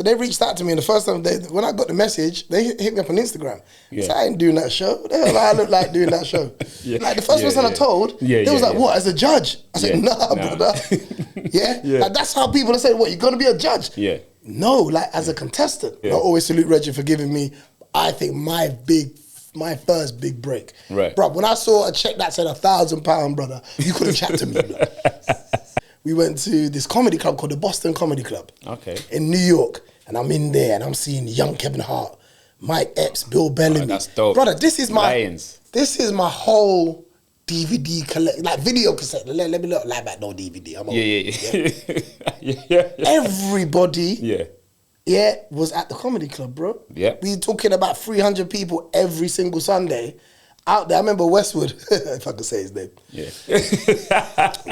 they reached out to me, and the first time when I got the message, they hit me up on Instagram. Yeah. So I ain't doing that show. What the hell I look like doing that show? Yeah. Like the first person I told, they was like, what, as a judge? I said, nah, brother. Like, that's how people are saying, what, you're going to be a judge? Yeah. No, like as a contestant. I always salute Reggie for giving me, I think, my first big break. Right. Bro, when I saw a check that said £1,000, brother, you couldn't chat to me, bro. We went to this comedy club called the Boston Comedy Club. Okay. In New York. And I'm in there and I'm seeing young Kevin Hart, Mike Epps, Bill Bellamy. That's dope. Brother, this is my whole DVD collect, like video cassette. Let me look like that, no DVD. I'm Everybody was at the comedy club, bro. Yeah. We talking about 300 people every single Sunday. Out there, I remember Westwood, if I could say his name. Yeah.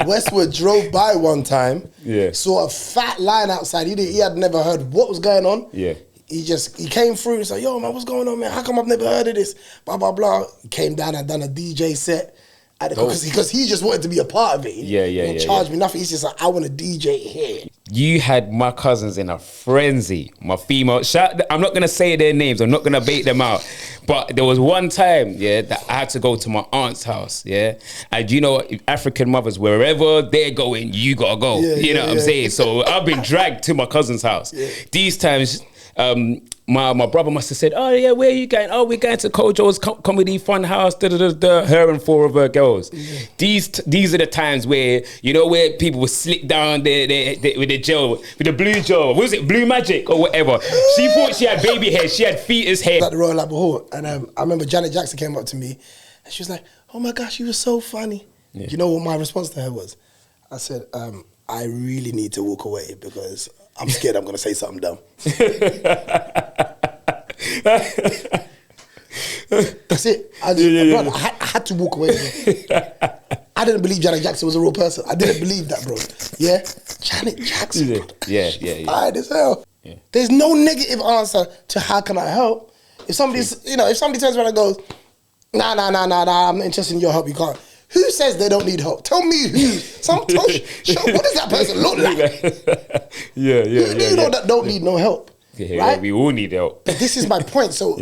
Westwood drove by one time, saw a fat line outside. He had never heard what was going on. Yeah. He came through and said, yo, man, what's going on, man? How come I've never heard of this? Blah, blah, blah. He came down and done a DJ set. Because he just wanted to be a part of it. He didn't charge me nothing. He's just like, I want to DJ here. You had my cousins in a frenzy. My female, I'm not going to say their names. I'm not going to bait them out. But there was one time, that I had to go to my aunt's house, And you know, African mothers, wherever they're going, you got to go. You know what I'm saying? So I've been dragged to my cousin's house. These times, my brother must have said, oh yeah, where are you going? Oh, we're going to Kojo's comedy fun house, her and 4 of her girls. These are the times where, you know, where people would slip down with the gel, with the blue gel. What was it, Blue Magic or whatever? She thought she had baby hair, she had fetus hair. At the Royal Albert Hall, and I remember Janet Jackson came up to me and she was like, oh my gosh, you were so funny. You know what my response to her was? I said, I really need to walk away because I'm scared I'm going to say something dumb. That's it. Bro, I had to walk away. I didn't believe Janet Jackson was a real person. I didn't believe that, bro. Yeah? Janet Jackson, bro. Yeah. Hard as hell. Yeah. There's no negative answer to how can I help. If somebody turns around and goes, nah, I'm not interested in your help, you can't. Who says they don't need help? Tell me who. What does that person look like? You know that don't need no help. Right? We all need help. But this is my point. So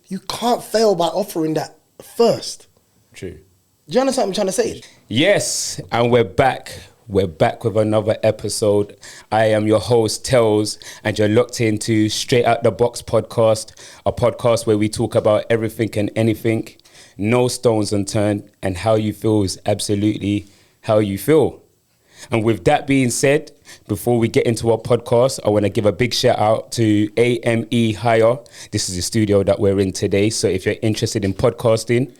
you can't fail by offering that first. True. Do you understand what I'm trying to say? Yes, and we're back. We're back with another episode. I am your host, Tailz, and you're locked into Straight Out the Box podcast, a podcast where we talk about everything and anything. No stones unturned, and how you feel is absolutely how you feel. And with that being said, before we get into our podcast, I want to give a big shout out to AME Hire. This is the studio that we're in today. So if you're interested in podcasting,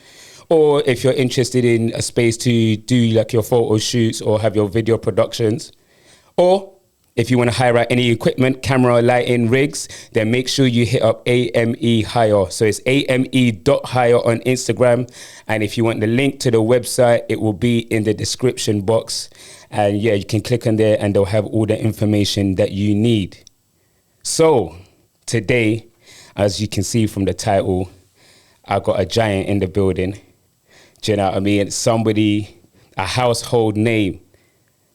or if you're interested in a space to do like your photo shoots or have your video productions, or if you want to hire out any equipment, camera, lighting, rigs, then make sure you hit up AME Hire. So it's ame.hire on Instagram. And if you want the link to the website, it will be in the description box. And yeah, you can click on there and they'll have all the information that you need. So today, as you can see from the title, I got a giant in the building. Do you know what I mean? Somebody, a household name.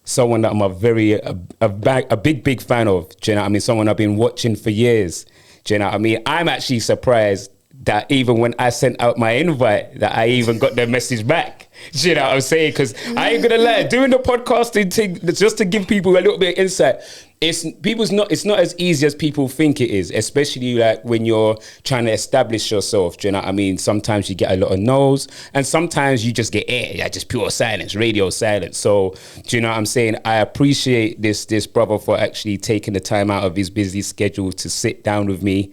Someone that I'm a big fan of. Do you know what I mean? Someone I've been watching for years. Do you know what I mean? I'm actually surprised that even when I sent out my invite, that I even got the message back. Do you know what I'm saying? Because I ain't gonna lie, doing the podcasting thing, just to give people a little bit of insight, it's not as easy as people think it is, especially like when you're trying to establish yourself. Do you know what I mean? Sometimes you get a lot of no's, and sometimes you just get just pure silence, radio silence. So, do you know what I'm saying? I appreciate this brother for actually taking the time out of his busy schedule to sit down with me,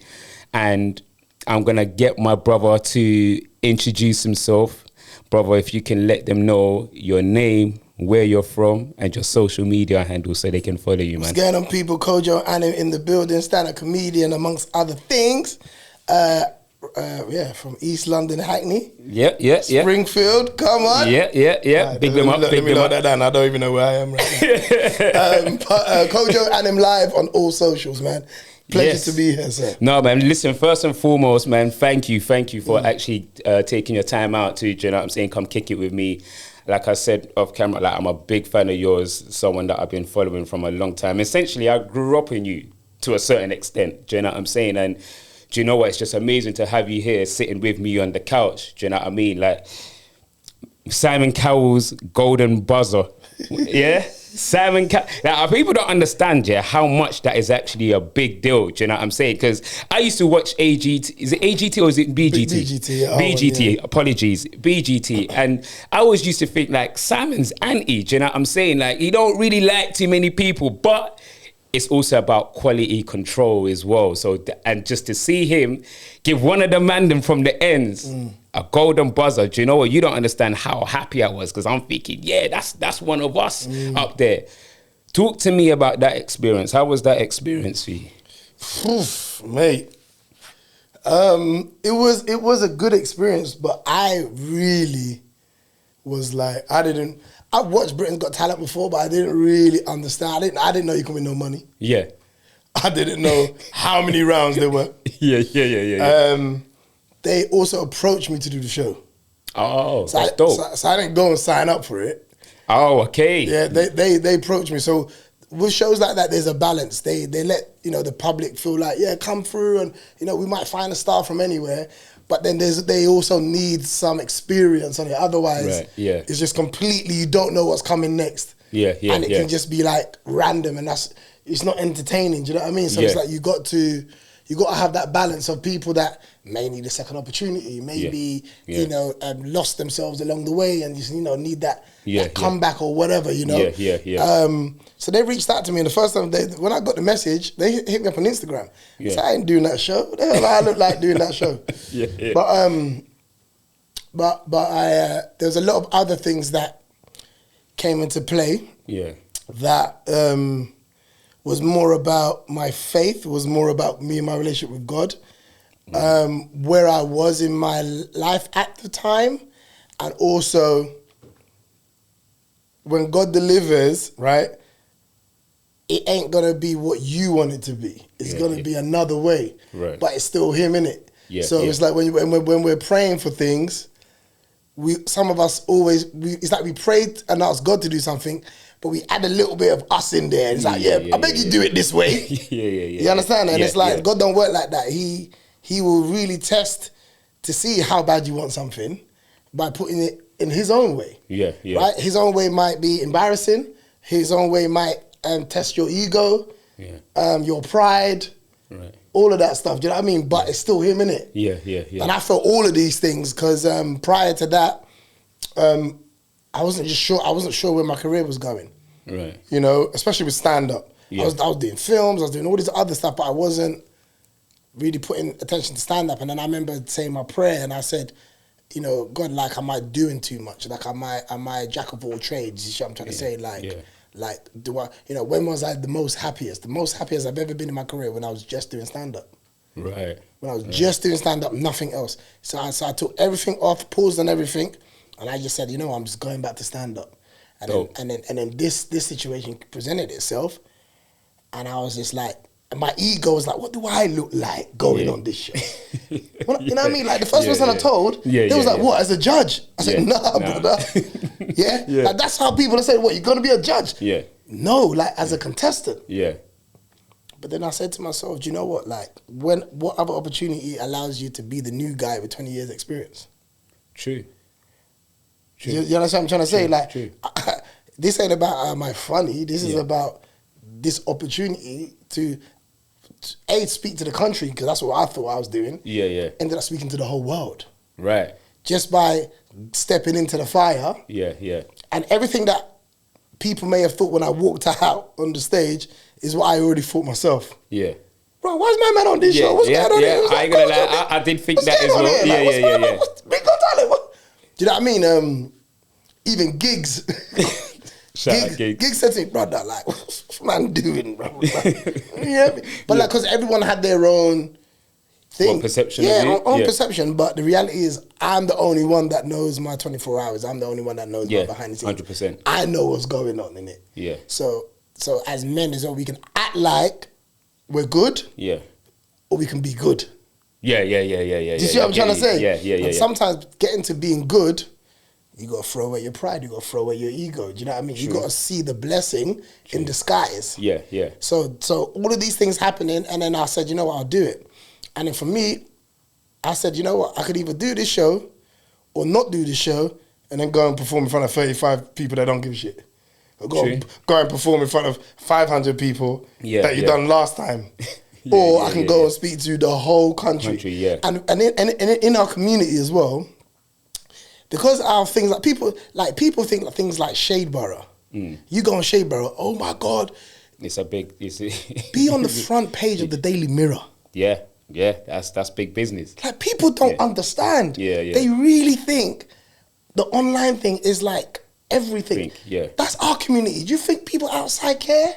and I'm gonna get my brother to introduce himself. Brother, if you can let them know your name, where you're from, and your social media handle so they can follow you, man. What's going on, people? Kojo and in the building, stand-up comedian, amongst other things. From East London, Hackney. Yeah. Springfield, come on. Yeah. Right, big them up. Let me note that down. I don't even know where I am right now. Kojo and him live on all socials, man. Pleasure to be here, sir. No, man, listen, first and foremost, man, thank you for actually taking your time out to, you know what I'm saying, come kick it with me. Like I said off camera, like I'm a big fan of yours, someone that I've been following from a long time. Essentially, I grew up in you. to a certain extent. Do you know what I'm saying? And do you know what? It's just amazing to have you here sitting with me on the couch. Do you know what I mean? Like Simon Cowell's golden buzzer. Yeah? Simon Cowell. Now, people don't understand, how much that is actually a big deal. Do you know what I'm saying? Because I used to watch AGT. Is it AGT or is it BGT? BGT. BGT. Yeah. Apologies. BGT. And I always used to think like Simon's anti. Do you know what I'm saying? Like he don't really like too many people, but it's also about quality control as well. So, and just to see him give one of the man from the ends a golden buzzer, do you know what? You don't understand how happy I was because I'm thinking, that's one of us up there. Talk to me about that experience. How was that experience for you? Mate, it was a good experience, but I really was like, I watched Britain's Got Talent before, but I didn't really understand. I didn't know you could win no money. Yeah. I didn't know how many rounds there were. Yeah. They also approached me to do the show. Oh, so that's dope. So I didn't go and sign up for it. Oh, okay. Yeah, they approached me. So with shows like that, there's a balance. They let the public feel like, come through, and we might find a star from anywhere. But then they also need some experience on it. Otherwise, it's just completely, you don't know what's coming next. And it can just be like random, and it's not entertaining. Do you know what I mean? So it's like you got to have that balance of people that may need a second opportunity, maybe lost themselves along the way, and just need that comeback or whatever. So they reached out to me, and the first time when I got the message, they hit me up on Instagram. So I ain't doing that show. What the hell I look like doing that show? But I there was a lot of other things that came into play. That was more about my faith, was more about me and my relationship with God, where I was in my life at the time, and also when God delivers, right, it ain't gonna be what you want it to be. It's gonna be another way, but it's still Him, innit? It's like when we're praying for things, some of us it's like we prayed and asked God to do something, but we add a little bit of us in there. It's like, I beg you do it this way. You understand? And it's like, God don't work like that. He will really test to see how bad you want something by putting it in His own way. Right? His own way might be embarrassing. His own way might test your ego, your pride, all of that stuff. Do you know what I mean? But it's still Him, innit? Yeah. And I felt all of these things because prior to that, I wasn't sure where my career was going. Right. Especially with stand-up. I was doing films, I was doing all this other stuff, but I wasn't really putting attention to stand-up. And then I remember saying my prayer, and I said, God, like, am I doing too much? Like, am I jack of all trades? You see what I'm trying to say? Like, do I, when was I the most happiest? The most happiest I've ever been in my career when I was just doing stand-up. Right. When I was just doing stand-up, nothing else. So I took everything off, paused on everything, and I just said, I'm just going back to stand-up. And then this situation presented itself, and I was just like, and my ego was like, what do I look like going on this show? You know what I mean? Like the first person I told, they was like, what, as a judge? I said, nah, brother. Like, that's how people are saying, what, you're going to be a judge? No, like as a contestant. But then I said to myself, do you know what? Like, what other opportunity allows you to be the new guy with 20 years experience? True. You understand what I'm trying to say? Like, this ain't about am I funny? This is about this opportunity to speak to the country, because that's what I thought I was doing. Ended up speaking to the whole world. Right. Just by stepping into the fire. And everything that people may have thought when I walked out on the stage is what I already thought myself. Bro, why is my man on this show? What's going on here? I ain't gonna lie, I did think that as well. Big Got Talent. Do you know what I mean? Even Gigs. Gigs said to me, brother, like, what's man doing, bro? But like, because everyone had their own thing. What perception? Own perception. But the reality is, I'm the only one that knows my 24 hours. I'm the only one that knows my behind the scenes. 100%. I know what's going on in it. So as men as well, we can act like we're good. Or we can be good. Yeah. Do you see what I'm trying to say? And sometimes getting to being good, you got to throw away your pride. You got to throw away your ego. Do you know what I mean? You got to see the blessing in disguise. Yeah, yeah. So all of these things happening, and then I said, you know what, I'll do it. And then for me, I said, you know what, I could either do this show or not do this show, and then go and perform in front of 35 people that don't give a shit. Or go and perform in front of 500 people that you done last time. Or I can go and speak to the whole country. And in our community as well, because our things like people think like things like Shade Borough. You go on Shade Borough, oh my God. It's a big be on the front page of the Daily Mirror. Yeah, that's big business. Like people don't understand. They really think the online thing is like everything. That's our community. Do you think people outside care?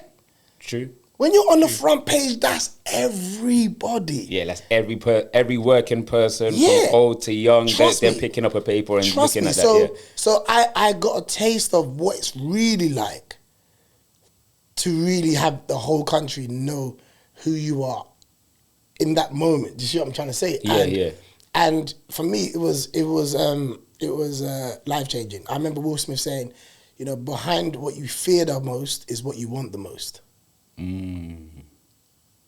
True. When you're on the front page, that's everybody. Yeah, that's every working person, from old to young. They're picking up a paper and looking at that. So I got a taste of what it's really like to really have the whole country know who you are in that moment. Do you see what I'm trying to say? And for me, it was life changing. I remember Will Smith saying, you know, behind what you fear the most is what you want the most.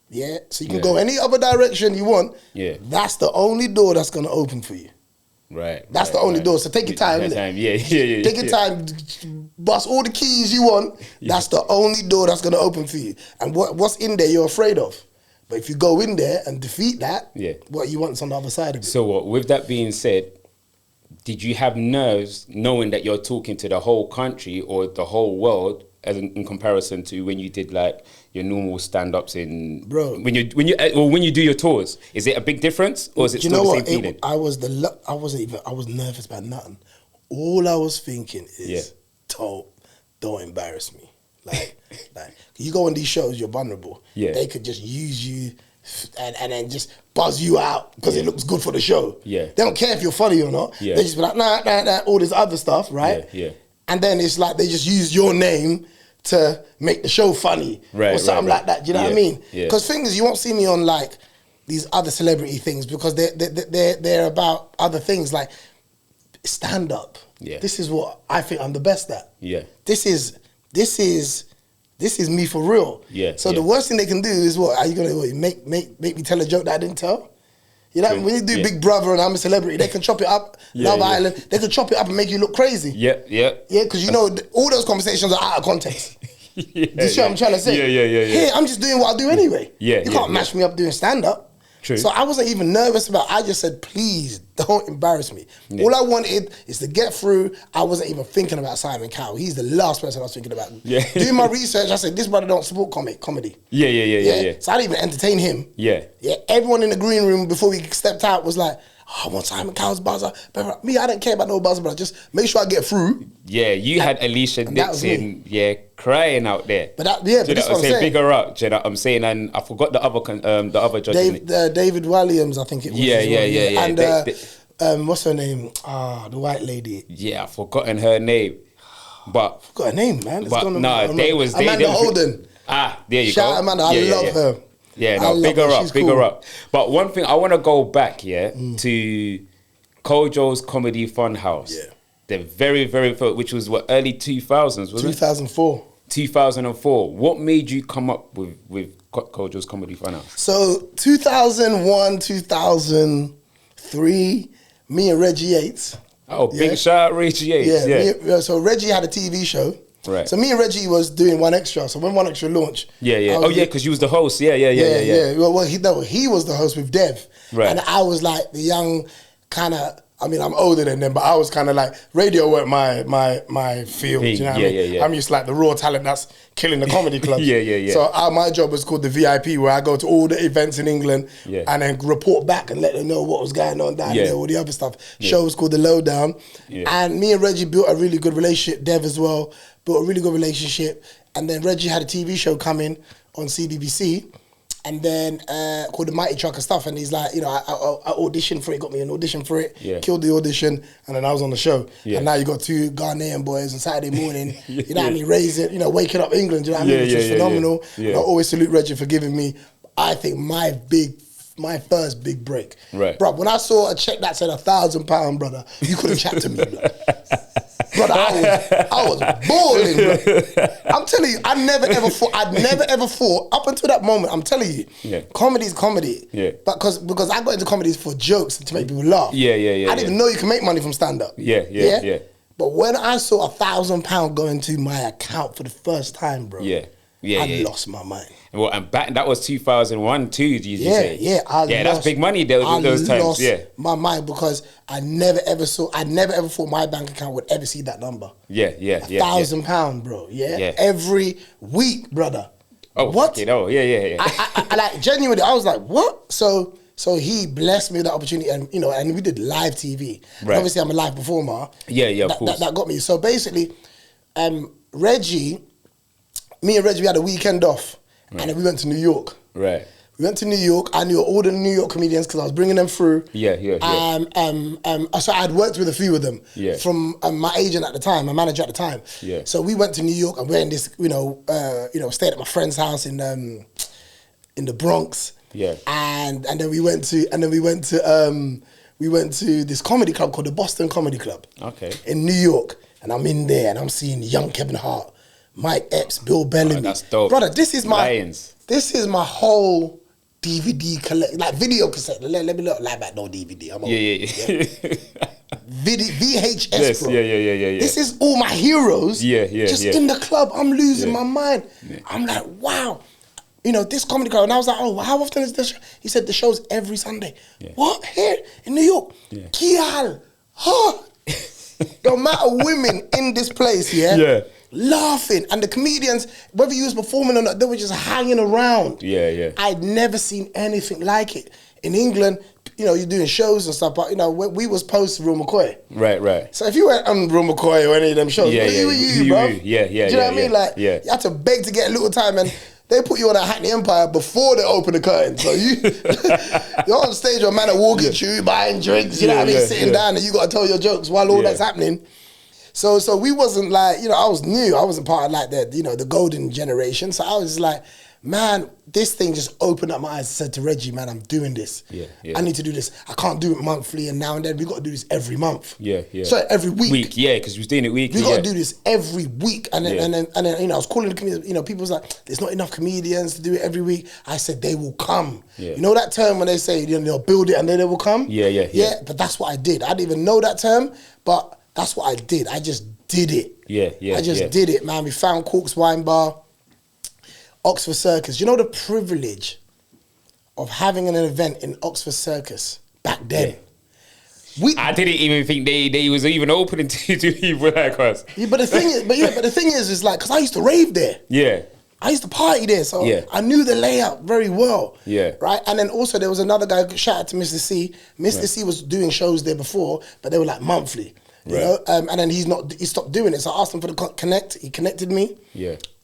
Yeah, so you can go any other direction you want. Yeah, that's the only door that's gonna open for you. Right. That's the only door. So take your time. Take your time. Bust all the keys you want. That's the only door that's gonna open for you. And what's in there you're afraid of. But if you go in there and defeat that, what you want's on the other side of it. So with that being said, did you have nerves knowing that you're talking to the whole country or the whole world, as in comparison to when you did like your normal stand-ups in when you do your tours? Is it a big difference, or is it still the same feeling? I was nervous about nothing. All I was thinking is, don't embarrass me. Like you go on these shows, you're vulnerable. They could just use you and then just buzz you out because it looks good for the show. They don't care if you're funny or not. They just be like, nah, all this other stuff, right? And then it's like they just use your name to make the show funny or something like that. Do you know what I mean? Because thing is, you won't see me on like these other celebrity things because they're about other things like stand up. This is what I think I'm the best at. This is me for real. So the worst thing they can do is what? Are you gonna make me tell a joke that I didn't tell? You know, when you do Big Brother and I'm a Celebrity, they can chop it up. Love Island, they can chop it up and make you look crazy. Yeah, because you know all those conversations are out of context. Do you see what I'm trying to say? Here, I'm just doing what I do anyway. You can't mash me up doing stand up. True. So I wasn't even nervous about it. I just said, please don't embarrass me. All I wanted is to get through. I wasn't even thinking about Simon Cowell. He's the last person I was thinking about. Doing my research, I said, this brother don't support comedy. So I didn't even entertain him. Everyone in the green room before we stepped out was like, oh, I want Simon Cowell's buzzer. But me, I didn't care about no buzzer, but just make sure I get through. You had Alicia Dixon, crying out there. But that's what I'm saying. Big her up, do you know what I'm saying? And I forgot the other judge. David Williams, I think it was. And what's her name? The white lady. I've forgotten her name. But I forgot her name, man. Amanda Holden. There you go. Shout out Amanda, I love her. Big her up. But one thing, I want to go back, to Kojo's Comedy Funhouse. The very, very first, which was early 2000s, wasn't it? 2004. 2004. What made you come up with Kojo's Comedy Funhouse? So 2001, 2003, me and Reggie Yates. Oh, big shout out Reggie Yates. So Reggie had a TV show. Right. So me and Reggie was doing One Extra. So when One Extra launched, because you was the host. Well, he was the host with Dev, and I was like the young kind of. I mean, I'm older than them, but I was kind of like radio weren't my field. You know what I mean? I'm just like the raw talent that's killing the comedy clubs. So my job was called the VIP, where I go to all the events in England and then report back and let them know what was going on down there, all the other stuff. Show was called The Lowdown, and me and Reggie built a really good relationship. Dev as well built a really good relationship, and then Reggie had a TV show coming on CBBC. And then called The Mighty Truck and stuff. And he's like, you know, I auditioned for it, got me an audition for it, killed the audition, and then I was on the show. And now you got two Ghanaian boys on Saturday morning, you know what I mean, raising, waking up England, you know what I mean, which was phenomenal. I always salute Reggie for giving me, I think, my first big break. Right. Bro, when I saw a check that said £1,000, brother, you couldn't chat to me. brother, I was balling, bro. I'm telling you, I'd never ever thought, up until that moment, I'm telling you, comedy's comedy. Yeah. But because I got into comedy for jokes and to make people laugh. Yeah. I didn't even know you can make money from stand-up. Yeah. But when I saw £1,000 go into my account for the first time, bro, I lost my mind. Well, and back that was 2001 too. Did you say? That's big money. Those times. My mind because I'd never ever thought my bank account would ever see that number. £1,000, bro. Every week, brother. Oh, what? I like genuinely. I was like, what? So he blessed me with that opportunity, and and we did live TV. Right. Obviously, I'm a live performer. Of course. That got me. So basically, me and Reggie, we had a weekend off, and then we went to New York. Right. We went to New York. I knew all the New York comedians because I was bringing them through. So I'd worked with a few of them from my agent at the time, my manager at the time. So we went to New York and we're in this, stayed at my friend's house in the Bronx. And then we went to this comedy club called the Boston Comedy Club. In New York, and I'm in there and I'm seeing young Kevin Hart, Mike Epps, Bill Bellamy. That's dope. Brother, this is my whole DVD collect, like video cassette. Let me look like that, no DVD. I'm VHS, bro. This is all my heroes. Just in the club, I'm losing my mind. I'm like, wow. This comedy club, and I was like, oh, how often is this show? He said the show's every Sunday. What? Here in New York? Kial. Huh? No matter women in this place, laughing, and the comedians, whether you was performing or not, they were just hanging around. I'd never seen anything like it. In England, you're doing shows and stuff, but we was post Rum McCoy. Right. So if you went on Rum McCoy or any of them shows, who were you, bro? Do you know what I mean? Like, you had to beg to get a little time, and they put you on a Hackney Empire before they open the curtain. So you're on stage where man are walking through, buying drinks, you know what I mean, sitting down, and you got to tell your jokes while all that's happening. So we wasn't like, I was new. I wasn't part of like the golden generation. So I was like, man, this thing just opened up my eyes and said to Reggie, man, I'm doing this. I need to do this. I can't do it monthly and now and then. We got to do this every month. So every week. Because we was doing it weekly. We got to do this every week. And then I was calling the comedians, people was like, there's not enough comedians to do it every week. I said, they will come. You know that term when they say, they'll build it and then they will come? Yeah, but that's what I did. I didn't even know that term, but that's what I did. I just did it. I just did it, man. We found Cork's Wine Bar, Oxford Circus. You know the privilege of having an event in Oxford Circus back then? I didn't even think they was even opening to people like us. But the thing is like, because I used to rave there. I used to party there, so I knew the layout very well. Right? And then also there was another guy, shout out to Mr. C. Mr. C was doing shows there before, but they were like monthly. You know? And then he stopped doing it. So I asked him for the connect. He connected me.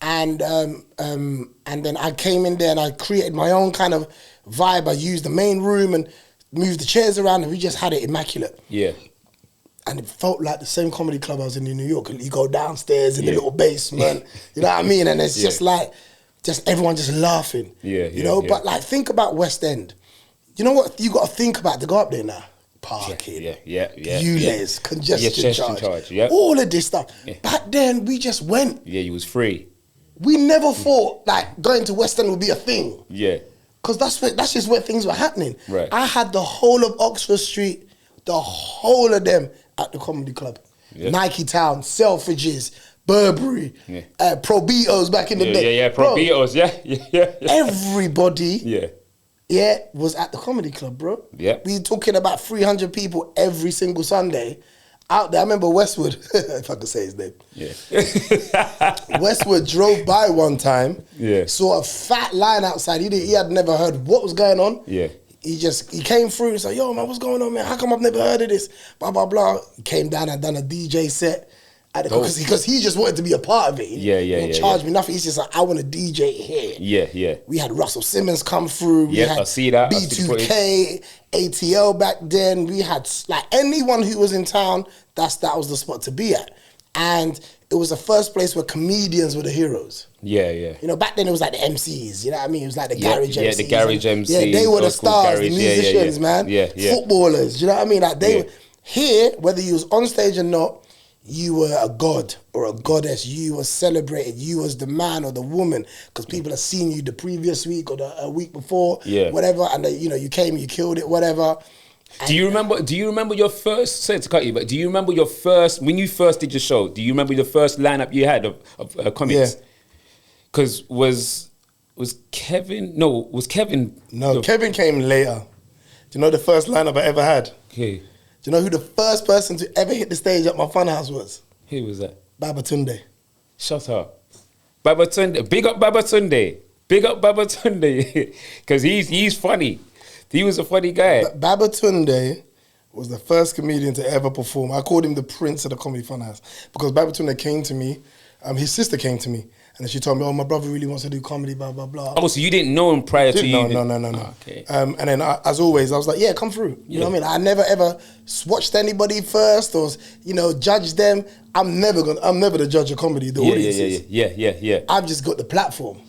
And then I came in there and I created my own kind of vibe. I used the main room and moved the chairs around, and we just had it immaculate. And it felt like the same comedy club I was in New York. You go downstairs in the little basement, you know what I mean? And it's just like, everyone just laughing. But like, think about West End. You know what you got to think about to go up there now? Parking, ULEZ, congestion charge, all of this stuff. Back then, we just went. It was free. We never thought like going to West End would be a thing. Because that's just where things were happening. I had the whole of Oxford Street, the whole of them at the comedy club. Nike Town, Selfridges, Burberry, Probitos back in the day. Probitos, everybody. Was at the comedy club, bro. We talking about 300 people every single Sunday out there. I remember Westwood, if I could say his name. Westwood drove by one time, saw a fat line outside. He had never heard what was going on. He came through and said, yo, man, what's going on, man? How come I've never heard of this? Blah, blah, blah. He came down and done a DJ set. Because he just wanted to be a part of it. He didn't charge me nothing. He's just like, I want to DJ here. We had Russell Simmons come through. We had I see that. B2K, ATL back then. We had like anyone who was in town, that was the spot to be at. And it was the first place where comedians were the heroes. Back then it was like the MCs, you know what I mean? It was like the garage MCs. The garage MCs. They were the stars, the musicians, man. Footballers, you know what I mean? Like here, whether you was on stage or not, you were a god or a goddess. You were celebrated. You was the man or the woman because people have seen you the previous week or a week before, whatever. And you came, you killed it, whatever. Do you remember your first? Sorry to cut you, but do you remember your first when you first did your show? Do you remember the first lineup you had of comics? Because was Kevin? No, was Kevin? No, Kevin came later. Do you know the first lineup I ever had? Okay. Do you know who the first person to ever hit the stage at my funhouse was? Who was that? Babatunde. Shut up. Babatunde. Big up Babatunde. Big up Babatunde. Because he's funny. He was a funny guy. Babatunde was the first comedian to ever perform. I called him the Prince of the Comedy Funhouse because Babatunde came to me. His sister came to me. And then she told me, oh, my brother really wants to do comedy, blah, blah, blah. Oh, so you didn't know him prior to you? No. Oh, okay. And then, as always, I was like, yeah, come through. You know what I mean? I never, ever watched anybody first or, judged them. I'm never the judge of comedy, the audience is. Yeah. I've just got the platform.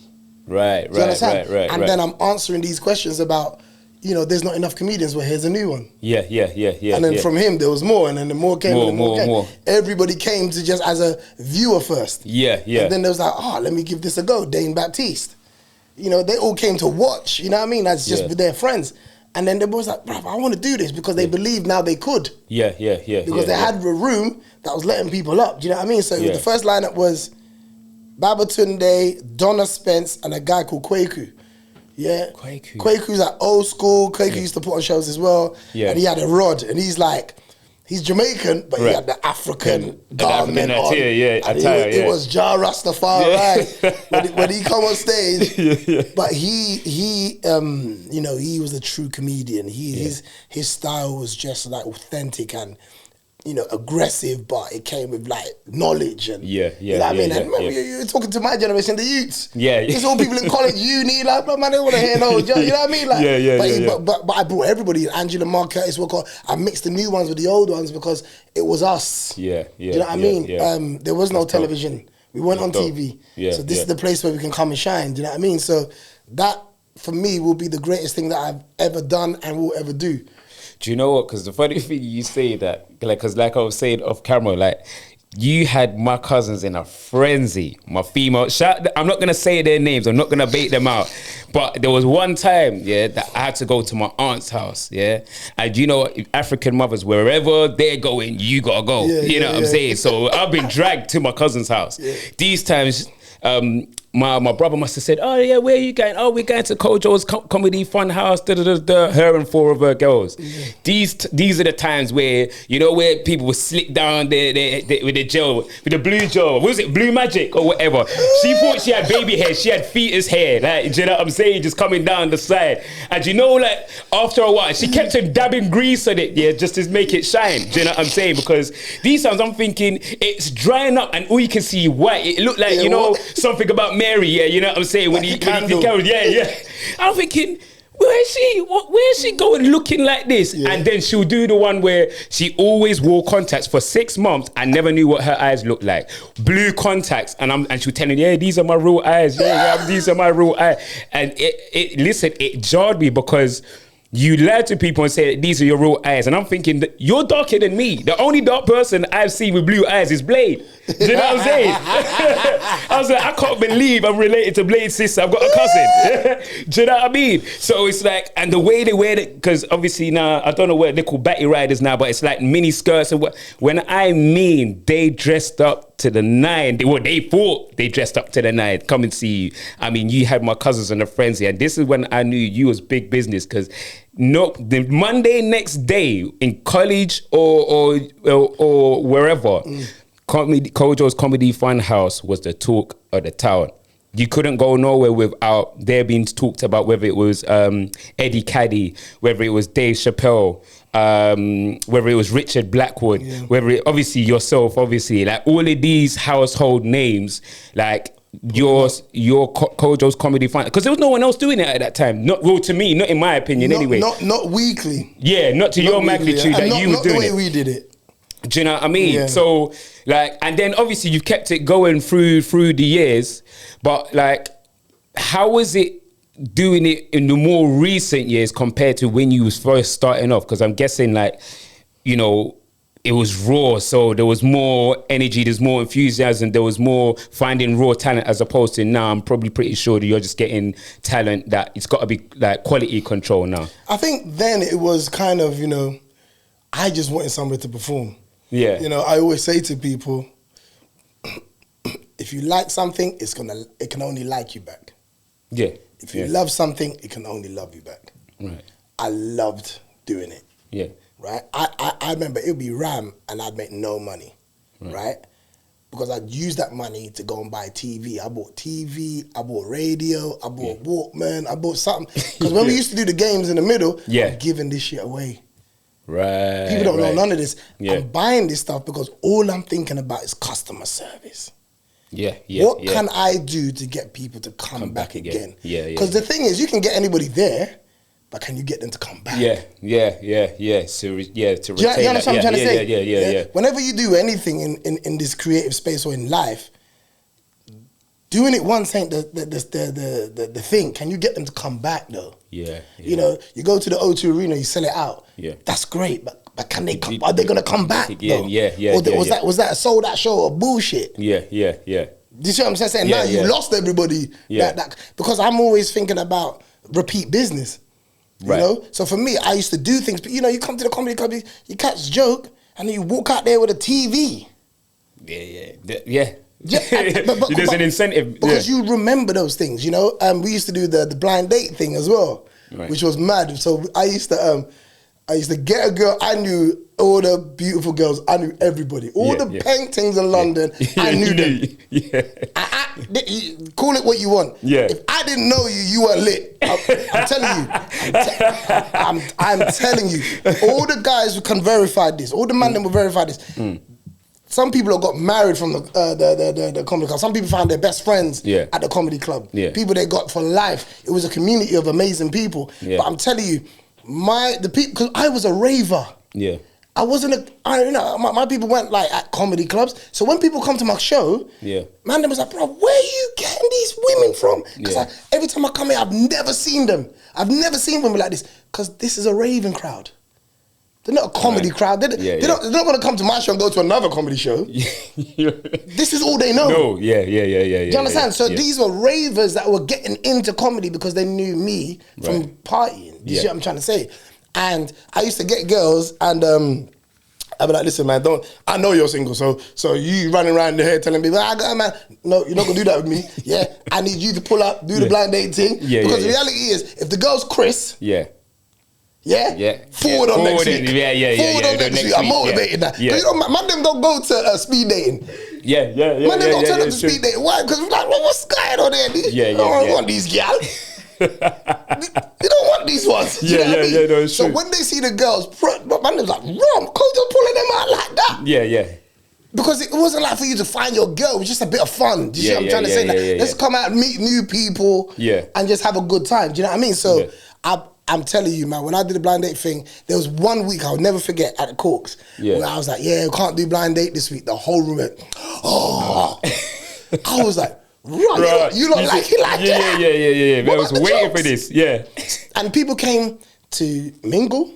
Right. And then I'm answering these questions about, there's not enough comedians, well, here's a new one. Yeah. And then from him, there was more, and then the more came, more. Everybody came to just as a viewer first. Yeah. And then there was like, let me give this a go, Dane Baptiste. They all came to watch, you know what I mean? That's just with their friends. And then they was like, bruv, I want to do this because they believed now they could. Yeah. Because they had a room that was letting people up, do you know what I mean? So the first lineup was Babatunde, Donna Spence, and a guy called Kwaku. Yeah, Kwaku's like old school. Kwaku used to put on shows as well. Yeah, and he had a rod, and he's Jamaican, but he had the African garment on. It was Ja Rastafari when he come on stage. But he was a true comedian. His style was just like authentic and aggressive, but it came with like knowledge and you know what I mean. And remember, you're talking to my generation, the youths. It's all people in college, uni, like, man, they don't want to hear no, you know what I mean? Like, but I brought everybody, Angela, Mark Curtis, Walker. I mixed the new ones with the old ones because it was us. Do you know what I mean? There was no television. We weren't on TV. So this is the place where we can come and shine. Do you know what I mean? So that for me will be the greatest thing that I've ever done and will ever do. Do you know what? Because the funny thing you say that, because like I was saying off camera, like you had my cousins in a frenzy. My female, I'm not gonna say their names. I'm not gonna bait them out. But there was one time, that I had to go to my aunt's house, and African mothers, wherever they're going, you gotta go. You know what I'm saying? So I've been dragged to my cousin's house. These times, my brother must have said, oh yeah, where are you going? Oh, we're going to Kojo's comedy fun house, her and 4 of her girls. These are the times where, where people would slick down with the gel, with the blue gel. What was it, Blue Magic or whatever? She thought she had baby hair, she had fetus hair, like, do you know what I'm saying? Just coming down the side. And like, after a while, she kept on dabbing grease on it, just to make it shine. Do you know what I'm saying? Because these times I'm thinking, it's drying up and all you can see white. It looked like, something about Mary, you know what I'm saying? When he I'm thinking, where is she going looking like this? And then she'll do the one where she always wore contacts for 6 months and never knew what her eyes looked like. Blue contacts, and she'll tell me, these are my real eyes. These are my real eyes. And it jarred me because you lied to people and said these are your real eyes, and I'm thinking that you're darker than me. The only dark person I've seen with blue eyes is Blade. Do you know what I'm saying? I was like, I can't believe I'm related to Blade's sister. I've got a cousin. Do you know what I mean? So it's like, and the way they wear it, because obviously now I don't know what they call batty riders now, but it's like mini skirts and what. When I mean they dressed up to the nine, they thought they dressed up to the nine. Come and see you. I mean, you had my cousins and a friends here, and this is when I knew you was big business, because the Monday next day in college or wherever, Kojo's Comedy Fun House was the talk of the town. You couldn't go nowhere without there being talked about, whether it was Eddie Caddy, whether it was Dave Chappelle, whether it was Richard Blackwood, whether it, obviously yourself, obviously, like all of these household names, like your Kojo's Comedy Fun, because there was no one else doing it at that time. Not well, to me, not in my opinion, anyway. Not weekly. Yeah, not to your magnitude that you were doing it. Not the way we did it. Do you know what I mean? Yeah. So, like, and then obviously you've kept it going through the years, but like, how was it doing it in the more recent years compared to when you was first starting off? Because I'm guessing, like, it was raw, so there was more energy, there's more enthusiasm, there was more finding raw talent, as opposed to now I'm probably pretty sure that you're just getting talent that it's got to be like quality control now. I think then it was kind of, you know, I just wanted somebody to perform. Yeah. You know, I always say to people, if you like something, it can only like you back. Yeah. If you love something, it can only love you back. Right. I loved doing it. Yeah. Right? I remember it would be Ram and I'd make no money. Right? Because I'd use that money to go and buy TV. I bought TV, I bought radio, I bought Walkman, I bought something. Because when we used to do the games in the middle, I'm giving this shit away. Right. People don't know none of this. I'm buying this stuff because all I'm thinking about is customer service. What can I do to get people to come back again? Because the thing is, you can get anybody there, but can you get them to come back? So, to retain you understand what I'm trying to say? Yeah. Whenever you do anything in this creative space or in life, doing it once ain't the thing. Can you get them to come back though? You know, you go to the O2 Arena, you sell it out. That's great, but can they come? Are they gonna come back though? Was that a sold out show or bullshit? Do you see what I'm saying? Now you lost everybody. Because I'm always thinking about repeat business. You know? So for me, I used to do things, but you know, you come to the comedy club, you catch a joke, and then you walk out there with a TV. There's an incentive. Because you remember those things, you know? We used to do the blind date thing as well, which was mad. So I used to get a girl, I knew all the beautiful girls, I knew everybody. All the paintings in London, I knew them. Call it what you want. If I didn't know you, you were lit. I'm telling you. I'm telling you. All the guys who can verify this, all the men that will verify this. Some people have got married from the comedy club. Some people found their best friends at the comedy club. People they got for life. It was a community of amazing people. But I'm telling you, the people, because I was a raver. I wasn't my people went like at comedy clubs. So when people come to my show, man, they was like, bro, where are you getting these women from? Because every time I come here, I've never seen them. I've never seen women like this. Because this is a raving crowd. They're not a comedy crowd. They're not going to come to my show and go to another comedy show. This is all they know. No, Do you understand? So these were ravers that were getting into comedy because they knew me from partying. You see what I'm trying to say? And I used to get girls and I'd be like, listen, man, I know you're single, so you running around the head telling me, I got a man. No, you're not going to do that with me. I need you to pull up, do the blind date thing. Because the reality is, if the girl's Chris... Forward on next week. Forward on next week. I'm motivated now. You know, man, them don't go to speed dating. Man, them don't turn up to speed dating. Why? Because we're like, what's going on there? I don't want these gals. You don't want these ones. You know what I mean? No, it's true. So when they see the girls, man, them's like, Rum, Kojo pulling them out like that. Because it wasn't like for you to find your girl. It was just a bit of fun. Do you see what I'm trying to say? Let's come out and meet new people and just have a good time. Do you know what I mean? So I'm telling you, man, when I did the blind date thing, there was 1 week I'll never forget at the Corks where I was like, we can't do blind date this week. The whole room went, I was like, you don't like it like that? I was waiting for this, And people came to mingle.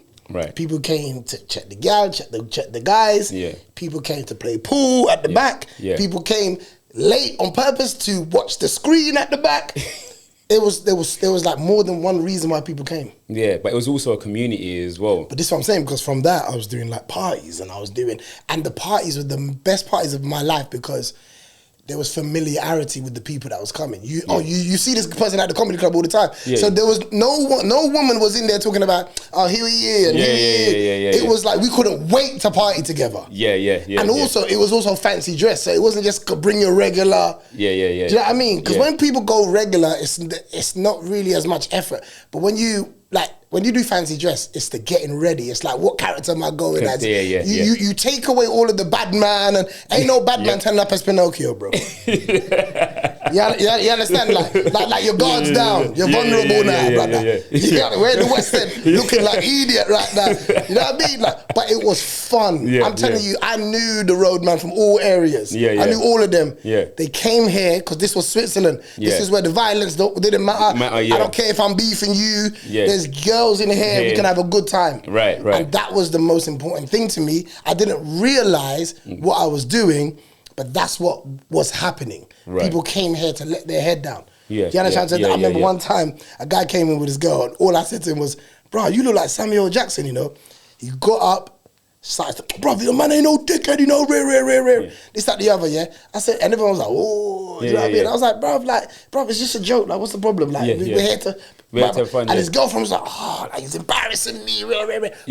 People came to check the gal, check the guys. People came to play pool at the back. People came late on purpose to watch the screen at the back. There was like more than one reason why people came. But it was also a community as well. But this is what I'm saying, because from that I was doing like parties and the parties were the best parties of my life because there was familiarity with the people that was coming. You see this person at the comedy club all the time. So there was no woman was in there talking about, here he is and here he is. It was like we couldn't wait to party together. And also it was also fancy dress, so it wasn't just bring your regular. Do you know what I mean? Because when people go regular, it's not really as much effort. But when you do fancy dress, it's the getting ready. It's like, what character am I going as? You take away all of the bad man, and ain't no bad man turning up as Pinocchio, bro. You understand? Like your guard's down. You're vulnerable now, brother. We're in the West End looking like idiot right now. You know what I mean? But it was fun. I'm telling you, I knew the roadman from all areas. I knew all of them. They came here because this was Switzerland. This is where the violence didn't matter. I don't care if I'm beefing you. There's girls in here. We can have a good time. Right. And that was the most important thing to me. I didn't realize what I was doing, but that's what was happening. Right. People came here to let their head down. Yeah. You understand? I remember one time a guy came in with his girl, and all I said to him was, "Bro, you look like Samuel Jackson." You know, he got up. Bro, your man ain't no dickhead, you know, rare. This, that, the other, yeah. I said, and everyone was like, oh, you know what I mean? I was like, bro, it's just a joke. Like, what's the problem? Like, we're here to have fun. And his girlfriend was like, oh, like, he's embarrassing me,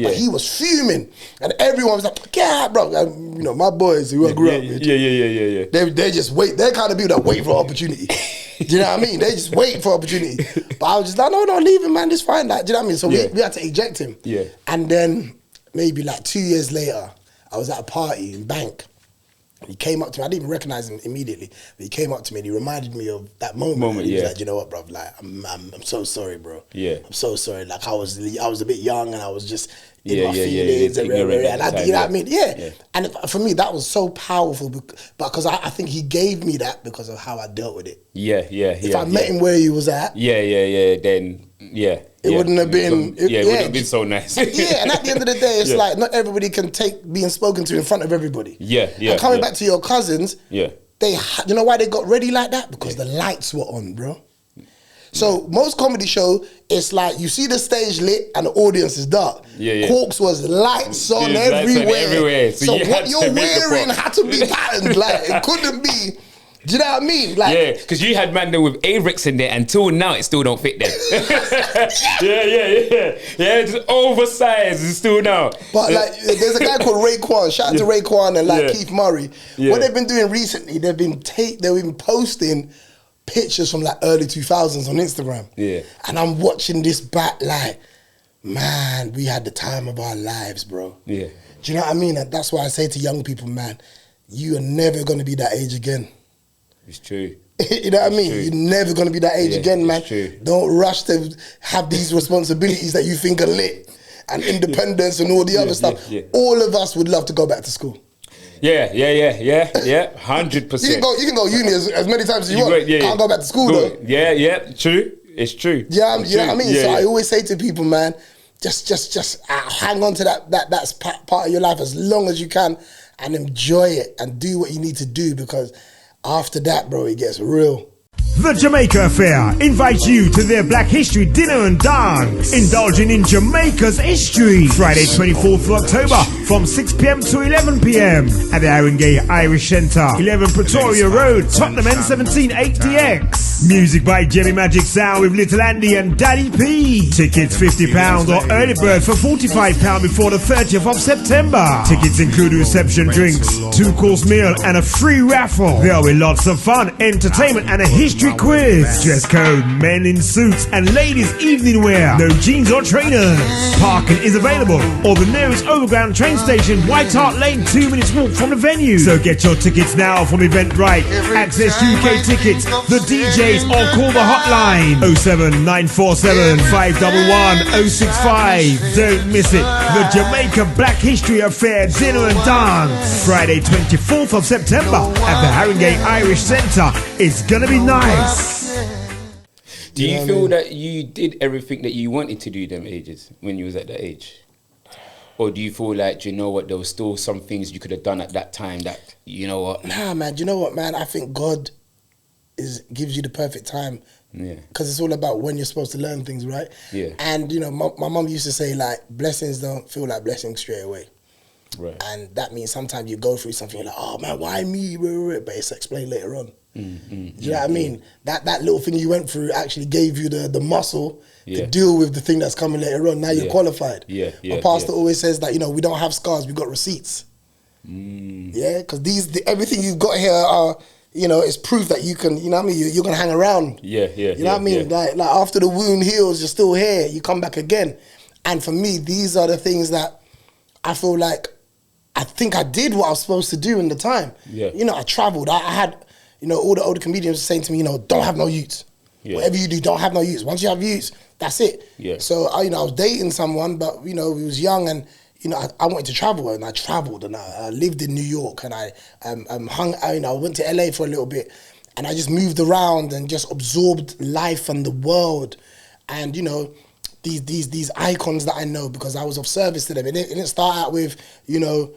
But he was fuming. And everyone was like, get out, bro. And, you know, my boys who I grew up with. Yeah. They just wait. They're kind of people that wait for opportunity. Do you know what I mean? They just wait for opportunity. But I was just like, no, leave him, man. It's fine. Like, do you know what I mean? So we had to eject him. Yeah. And then maybe like 2 years later, I was at a party in Bank. He came up to me. I didn't even recognize him immediately, but he came up to me and he reminded me of that moment. He was like, you know what, bro? Like, I'm so sorry, bro. Yeah. I'm so sorry. Like, I was a bit young and I was just in my feelings. And you know what I mean? Yeah. And for me, that was so powerful because I think he gave me that because of how I dealt with it. If I met him where he was at. Then. It wouldn't have been. It wouldn't have been so nice. And at the end of the day, it's like not everybody can take being spoken to in front of everybody. And coming back to your cousins, they, you know why they got ready like that? Because the lights were on, bro. So most comedy show, it's like you see the stage lit and the audience is dark. Corks was lights on everywhere. So what you're wearing had to be patterned. Like it couldn't be. Do you know what I mean? Like, because you had man there with Avrix in there, until now it still don't fit them. Just oversized and still now. But like, there's a guy called Raekwon. Shout out to Raekwon and like Keith Murray. What they've been doing recently, they've been posting pictures from like early 2000s on Instagram. And I'm watching this back like, man, we had the time of our lives, bro. Do you know what I mean? And that's why I say to young people, man, you are never gonna be that age again. It's true. You know what I mean? You're never going to be that age again, man. True. Don't rush to have these responsibilities that you think are lit and independence and all the other stuff. All of us would love to go back to school. 100%. You can go uni as many times as you want. Can't go back to school though. True. It's true. You know what I mean? So I always say to people, man, just hang on to that's part of your life as long as you can and enjoy it and do what you need to do, because after that, bro, it gets real. The Jamaica Affair invites you to their Black History Dinner and Dance, indulging in Jamaica's history. Friday, 24th of October, from 6 p.m. to 11 p.m. at the Haringey Irish Centre, 11 Pretoria Road, Tottenham N17 8DX. Music by Jimmy Magic Sound with Little Andy and Daddy P. Tickets £50 or early bird for £45 before the 30th of September. Tickets include reception drinks, 2-course meal and a free raffle. There'll be lots of fun, entertainment and a history quiz. Dress code, men in suits and ladies evening wear. No jeans or trainers. Parking is available or the nearest overground train station, White Hart Lane, 2 minutes walk from the venue. So get your tickets now from Eventbrite, Access UK Tickets, the DJs, or call the hotline 07947 511 065. Don't miss it. The Jamaica Black History Affair Dinner and Dance, Friday 24th of September at the Haringey Irish Centre. It's gonna be nice. Do you feel that you did everything that you wanted to do them ages when you was at that age? Or do you feel like, you know what, there was still some things you could have done at that time that, you know what? Nah, man, you know what, man? I think God gives you the perfect time. Because it's all about when you're supposed to learn things, right? And, you know, my mum used to say, like, blessings don't feel like blessings straight away. Right. And that means sometimes you go through something, you're like, oh, man, why me? But it's explained later on. Do you know what I mean? That little thing you went through actually gave you the muscle to deal with the thing that's coming later on. Now you're qualified. My pastor always says that, you know, we don't have scars, we got receipts. Because everything you've got here are, you know, it's proof that you can, you know what I mean, you're going to hang around. You know what I mean? Like after the wound heals, you're still here, you come back again. And for me, these are the things that I feel like I think I did what I was supposed to do in the time. You know, I traveled, I had, you know, all the older comedians were saying to me, you know, don't have no youths. Whatever you do, don't have no youths. Once you have youths, that's it. So, I was dating someone, but, you know, we was young and, you know, I wanted to travel, and I traveled, and I lived in New York, and I went to LA for a little bit, and I just moved around and just absorbed life and the world. And, you know, these icons that I know because I was of service to them. It didn't start out with, you know,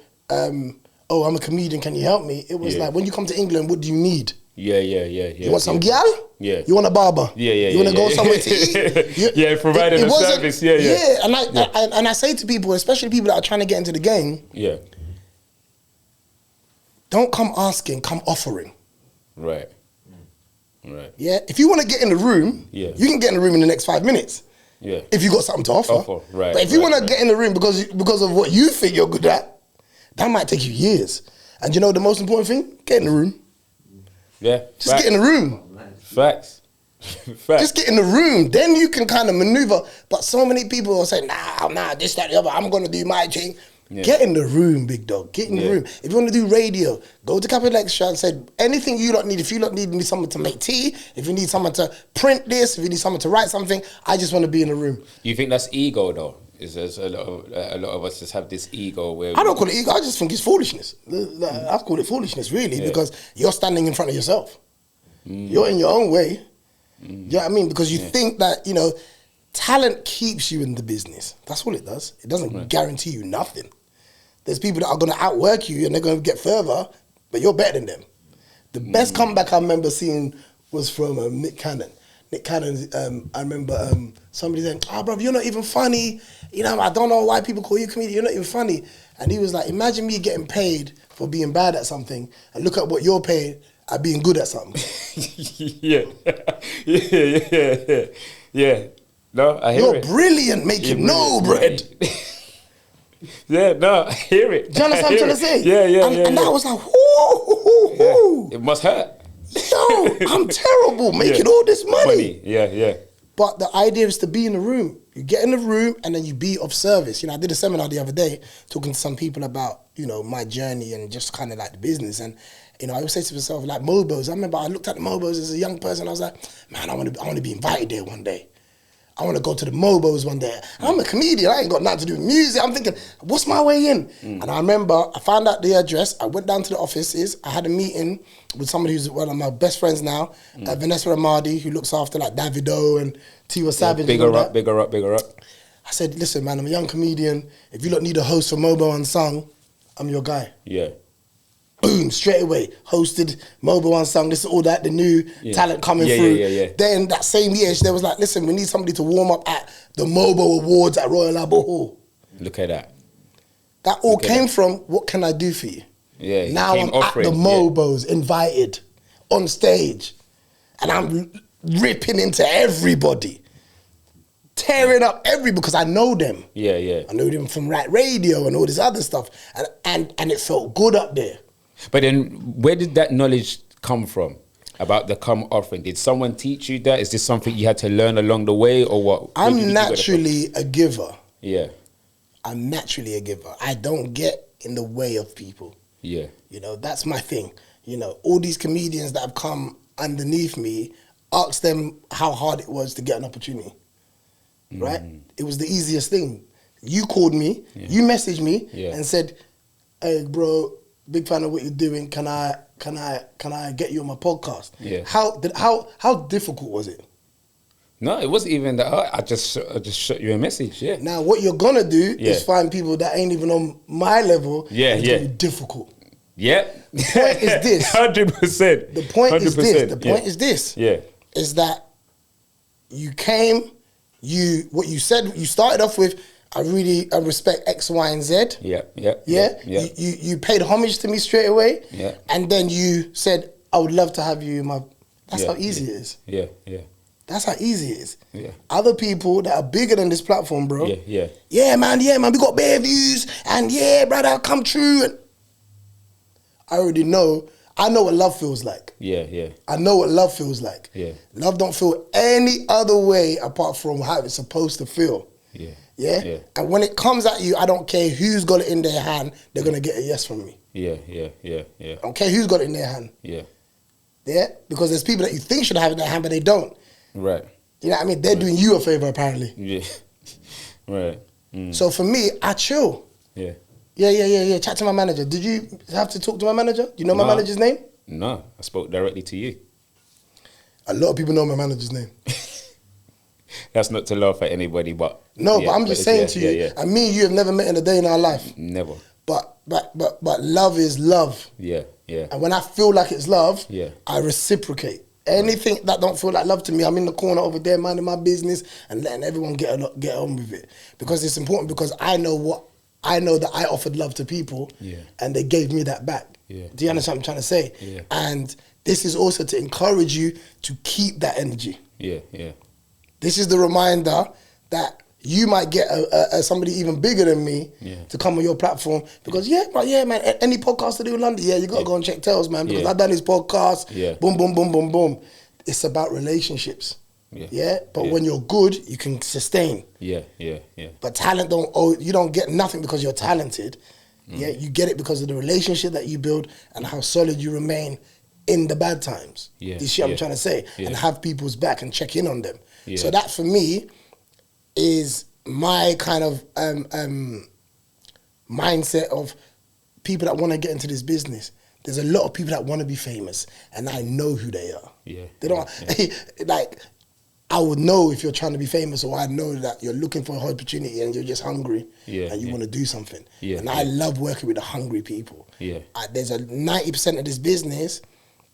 oh, I'm a comedian, can you help me? It was like, when you come to England, what do you need? Yeah. You want some gal? Yeah. You want a barber? Yeah. You want to go somewhere to eat? Providing a service. Yeah. And I say to people, especially people that are trying to get into the game, don't come asking, come offering. Right. Yeah. If you want to get in the room, you can get in the room in the next 5 minutes. Yeah. If you got something to offer. Right. But if you want to get in the room because of what you think you're good at, that might take you years. And you know the most important thing? Get in the room. Yeah. Just get in the room. Facts. Just get in the room. Then you can kind of maneuver. But so many people are saying, nah, this, that, the other. I'm going to do my thing. Yeah. Get in the room, big dog. Get in the room. If you want to do radio, go to Capital Extra and say, anything you don't need. If you don't need someone to make tea, if you need someone to print this, if you need someone to write something, I just want to be in the room. You think that's ego, though? Is there's a lot of us just have this ego where... I don't call it ego. I just think it's foolishness. I call it foolishness, really, because you're standing in front of yourself. You're in your own way. You know what I mean? Because you think that, you know, talent keeps you in the business. That's all it does. It doesn't guarantee you nothing. There's people that are going to outwork you and they're going to get further, but you're better than them. The best comeback I remember seeing was from Nick Cannon. Nick Cannon, I remember somebody saying, bro, you're not even funny. You know, I don't know why people call you a comedian. You're not even funny. And he was like, imagine me getting paid for being bad at something and look at what you're paid at being good at something. Yeah. No, I hear You're it. brilliant making no bread. Yeah, no, I hear it. Do you understand what I'm trying to say? Yeah. And I was like, whoo. It must hurt. Yo, I'm terrible making all this money. Yeah. But the idea is to be in the room. You get in the room and then you be of service. You know, I did a seminar the other day talking to some people about, you know, my journey and just kind of like the business. And, you know, I would say to myself, like Mobos. I remember I looked at the Mobos as a young person. I was like, man, I want to be invited there one day. I want to go to the Mobos one day. I'm a comedian. I ain't got nothing to do with music. I'm thinking, what's my way in? And I remember I found out the address. I went down to the offices. I had a meeting with somebody who's one of my best friends now, Vanessa Ramadi, who looks after like Davido and Tiwa Savage. Bigger up. I said, listen, man, I'm a young comedian. If you don't need a host for Mobo Unsung, I'm your guy. Yeah. Boom, straight away, hosted Mobo Unsung, this is all that, the new talent coming through. Yeah. Then that same year, they was like, listen, we need somebody to warm up at the Mobo Awards at Royal Albert Hall. Look at that. That all came from, what can I do for you? Yeah. Now I'm offering, at the Mobos, invited, on stage, and I'm ripping into everybody. Tearing up because I know them. Yeah. I know them from Rat Radio and all this other stuff. And it felt good up there. But then where did that knowledge come from about the come offering? Did someone teach you that? Is this something you had to learn along the way or what? I'm naturally a giver. Yeah. I'm naturally a giver. I don't get in the way of people. Yeah. You know, that's my thing. You know, all these comedians that have come underneath me, ask them how hard it was to get an opportunity. Right? It was the easiest thing. You called me, you messaged me and said, hey bro, big fan of what you're doing. Can I get you on my podcast? Yeah. How difficult was it? No, it wasn't even that hard. I just shot you a message, Now what you're gonna do is find people that ain't even on my level. It's gonna be difficult. Yeah. The point is this. 100%. The point is this. The point is this. Yeah. Is that you came, what you said, you started off with, I respect X, Y, and Z. Yeah. You paid homage to me straight away. Yeah. And then you said, I would love to have you in my... That's how easy it is. Yeah. That's how easy it is. Yeah. Other people that are bigger than this platform, bro. Yeah. Yeah, man, we got bare views. And yeah, brother, come true. And I already know. I know what love feels like. Yeah. I know what love feels like. Yeah. Love don't feel any other way apart from how it's supposed to feel. Yeah. And when it comes at you, I don't care who's got it in their hand, they're going to get a yes from me. Yeah. I don't care who's got it in their hand. Yeah. Because there's people that you think should have it in their hand, but they don't. Right. You know what I mean? They're doing you a favor, apparently. Yeah. Right. So for me, I chill. Yeah. Yeah. Chat to my manager. Did you have to talk to my manager? Do you know my manager's name? No, I spoke directly to you. A lot of people know my manager's name. That's not to laugh at anybody, but no, but I'm just saying to you, and me and you have never met in a day in our life. Never. But love is love. Yeah, yeah. And when I feel like it's love, yeah, I reciprocate. Anything that don't feel like love to me, I'm in the corner over there minding my business and letting everyone get on with it. Because it's important, because I know that I offered love to people, and they gave me that back. Yeah. Do you understand what I'm trying to say? Yeah. And this is also to encourage you to keep that energy. Yeah, yeah. This is the reminder that you might get somebody even bigger than me to come on your platform, because man, any podcast to do in London, you got to go and check Tailz, man, because I've done his podcast, boom, boom, boom, boom, boom. It's about relationships, but when you're good, you can sustain. But talent you don't get nothing because you're talented. You get it because of the relationship that you build and how solid you remain in the bad times. You see what I'm trying to say? And have people's back and check in on them. So that for me is my kind of mindset of people that want to get into this business. There's a lot of people that want to be famous, and I know who they are. They don't like. I would know if you're trying to be famous, or I know that you're looking for an opportunity and you're just hungry and you want to do something. And I love working with the hungry people. There's a 90% of this business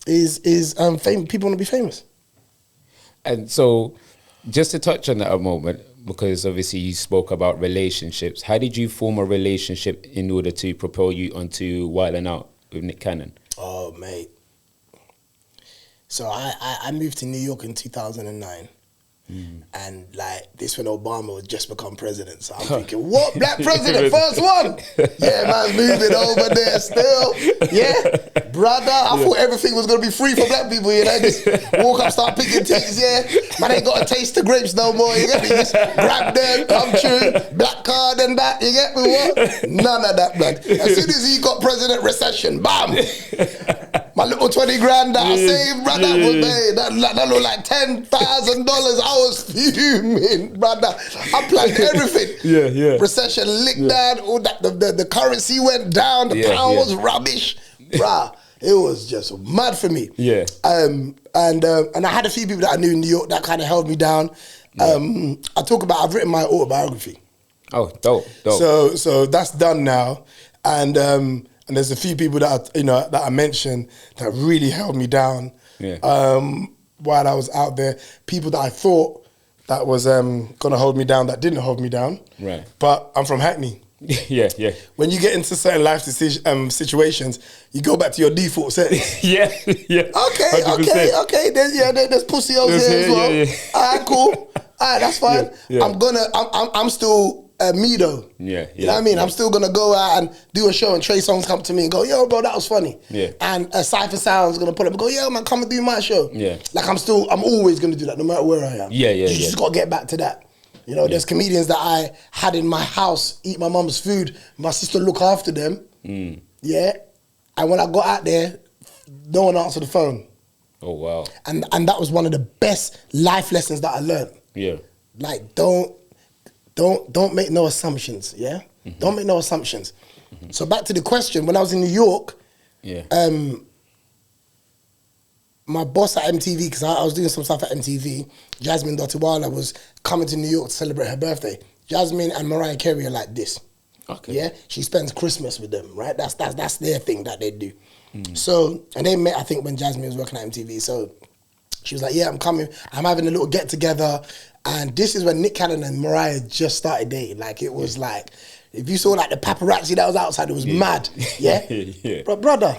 is famous. People want to be famous. And so, just to touch on that a moment, because obviously you spoke about relationships. How did you form a relationship in order to propel you onto Wild 'N Out with Nick Cannon? Oh, mate. So I moved to New York in 2009. And like this when Obama had just become president. So I'm thinking, what? Black president, first one? Man's moving over there still. Brother, I thought everything was going to be free for black people, Just walk up, start picking things, Man ain't got to taste the grapes no more, you get me? Just grab them, come through, black card and that, you get me, what? None of that, blood. As soon as he got president, recession, bam! My little 20 grand that I saved, brother, that looked like $10,000. I was fuming, brother. I planned everything. Recession licked down, all that. The currency went down. The pound was rubbish, bruh. It was just mad for me. And I had a few people that I knew in New York that kind of held me down. I've written my autobiography. Oh, dope. So that's done now, and there's a few people that I mentioned that really held me down. While I was out there, people that I thought that was gonna hold me down, that didn't hold me down. Right. But I'm from Hackney. When you get into certain life situations, you go back to your default settings. Okay. 100%. There's pussy over here as well. All right, cool. All right, that's fine. I'm still me though. You know what I mean? I'm still gonna go out and do a show, and Trey Songz come to me and go, yo, bro, that was funny. And Cypher Sound's gonna pull up and go, yo, man, come and do my show. Like I'm always gonna do that no matter where I am. You just gotta get back to that. There's comedians that I had in my house, eat my mum's food, my sister look after them. And when I got out there, no one answered the phone. Oh, wow. And that was one of the best life lessons that I learned. Like, don't make no assumptions, Don't make no assumptions. So back to the question, when I was in New York, my boss at MTV, because I was doing some stuff at MTV, Jasmine Dotiwala was coming to New York to celebrate her birthday. Jasmine and Mariah Carey are like this. She spends Christmas with them, right? That's their thing that they do. So, and they met, I think, when Jasmine was working at MTV. So she was like, I'm coming. I'm having a little get together. And this is when Nick Cannon and Mariah just started dating. Like, it was like, if you saw like the paparazzi that was outside, it was mad. But brother,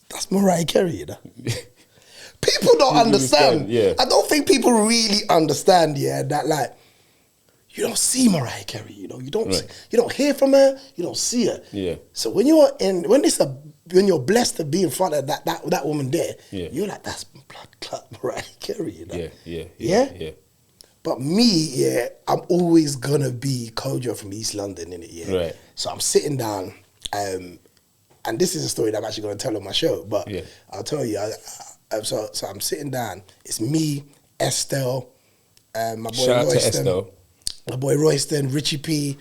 that's Mariah Carey, People don't understand. I don't think people really understand, that like, you don't see Mariah Carey, you don't hear from her, you don't see her. So when you're blessed to be in front of that woman there, you're like, that's blood clot Mariah Carey, But me, I'm always gonna be Kojo from East London, innit, So I'm sitting down, and this is a story that I'm actually gonna tell on my show, but I'll tell you. So I'm sitting down. It's me, Estelle, my boy Shout Royston, out to Estelle. my boy Royston, Richie P,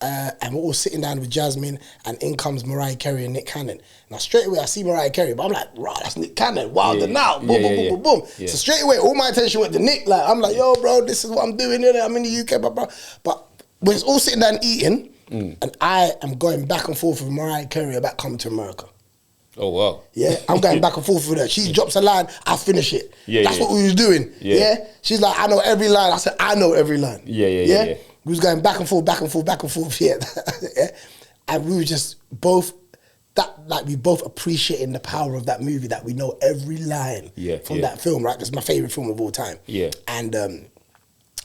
and we're all sitting down with Jasmine, and in comes Mariah Carey and Nick Cannon. Now straight away I see Mariah Carey, but I'm like, rah, that's Nick Cannon, Wild and Out, boom, boom, boom, boom, boom. Yeah. So straight away, all my attention went to Nick. Like I'm like, yo, bro, this is what I'm doing here. I'm in the UK, bro. But we're all sitting down eating, and I am going back and forth with Mariah Carey about coming to America. Oh wow! Yeah, I'm going back and forth with her. She drops a line, I finish it. That's what we was doing. Yeah, she's like, I know every line. I said, I know every line. Yeah. We was going back and forth. Yeah, yeah. And we were just both we both appreciating the power of that movie. That we know every line from that film. Right, it's my favorite film of all time. Yeah, and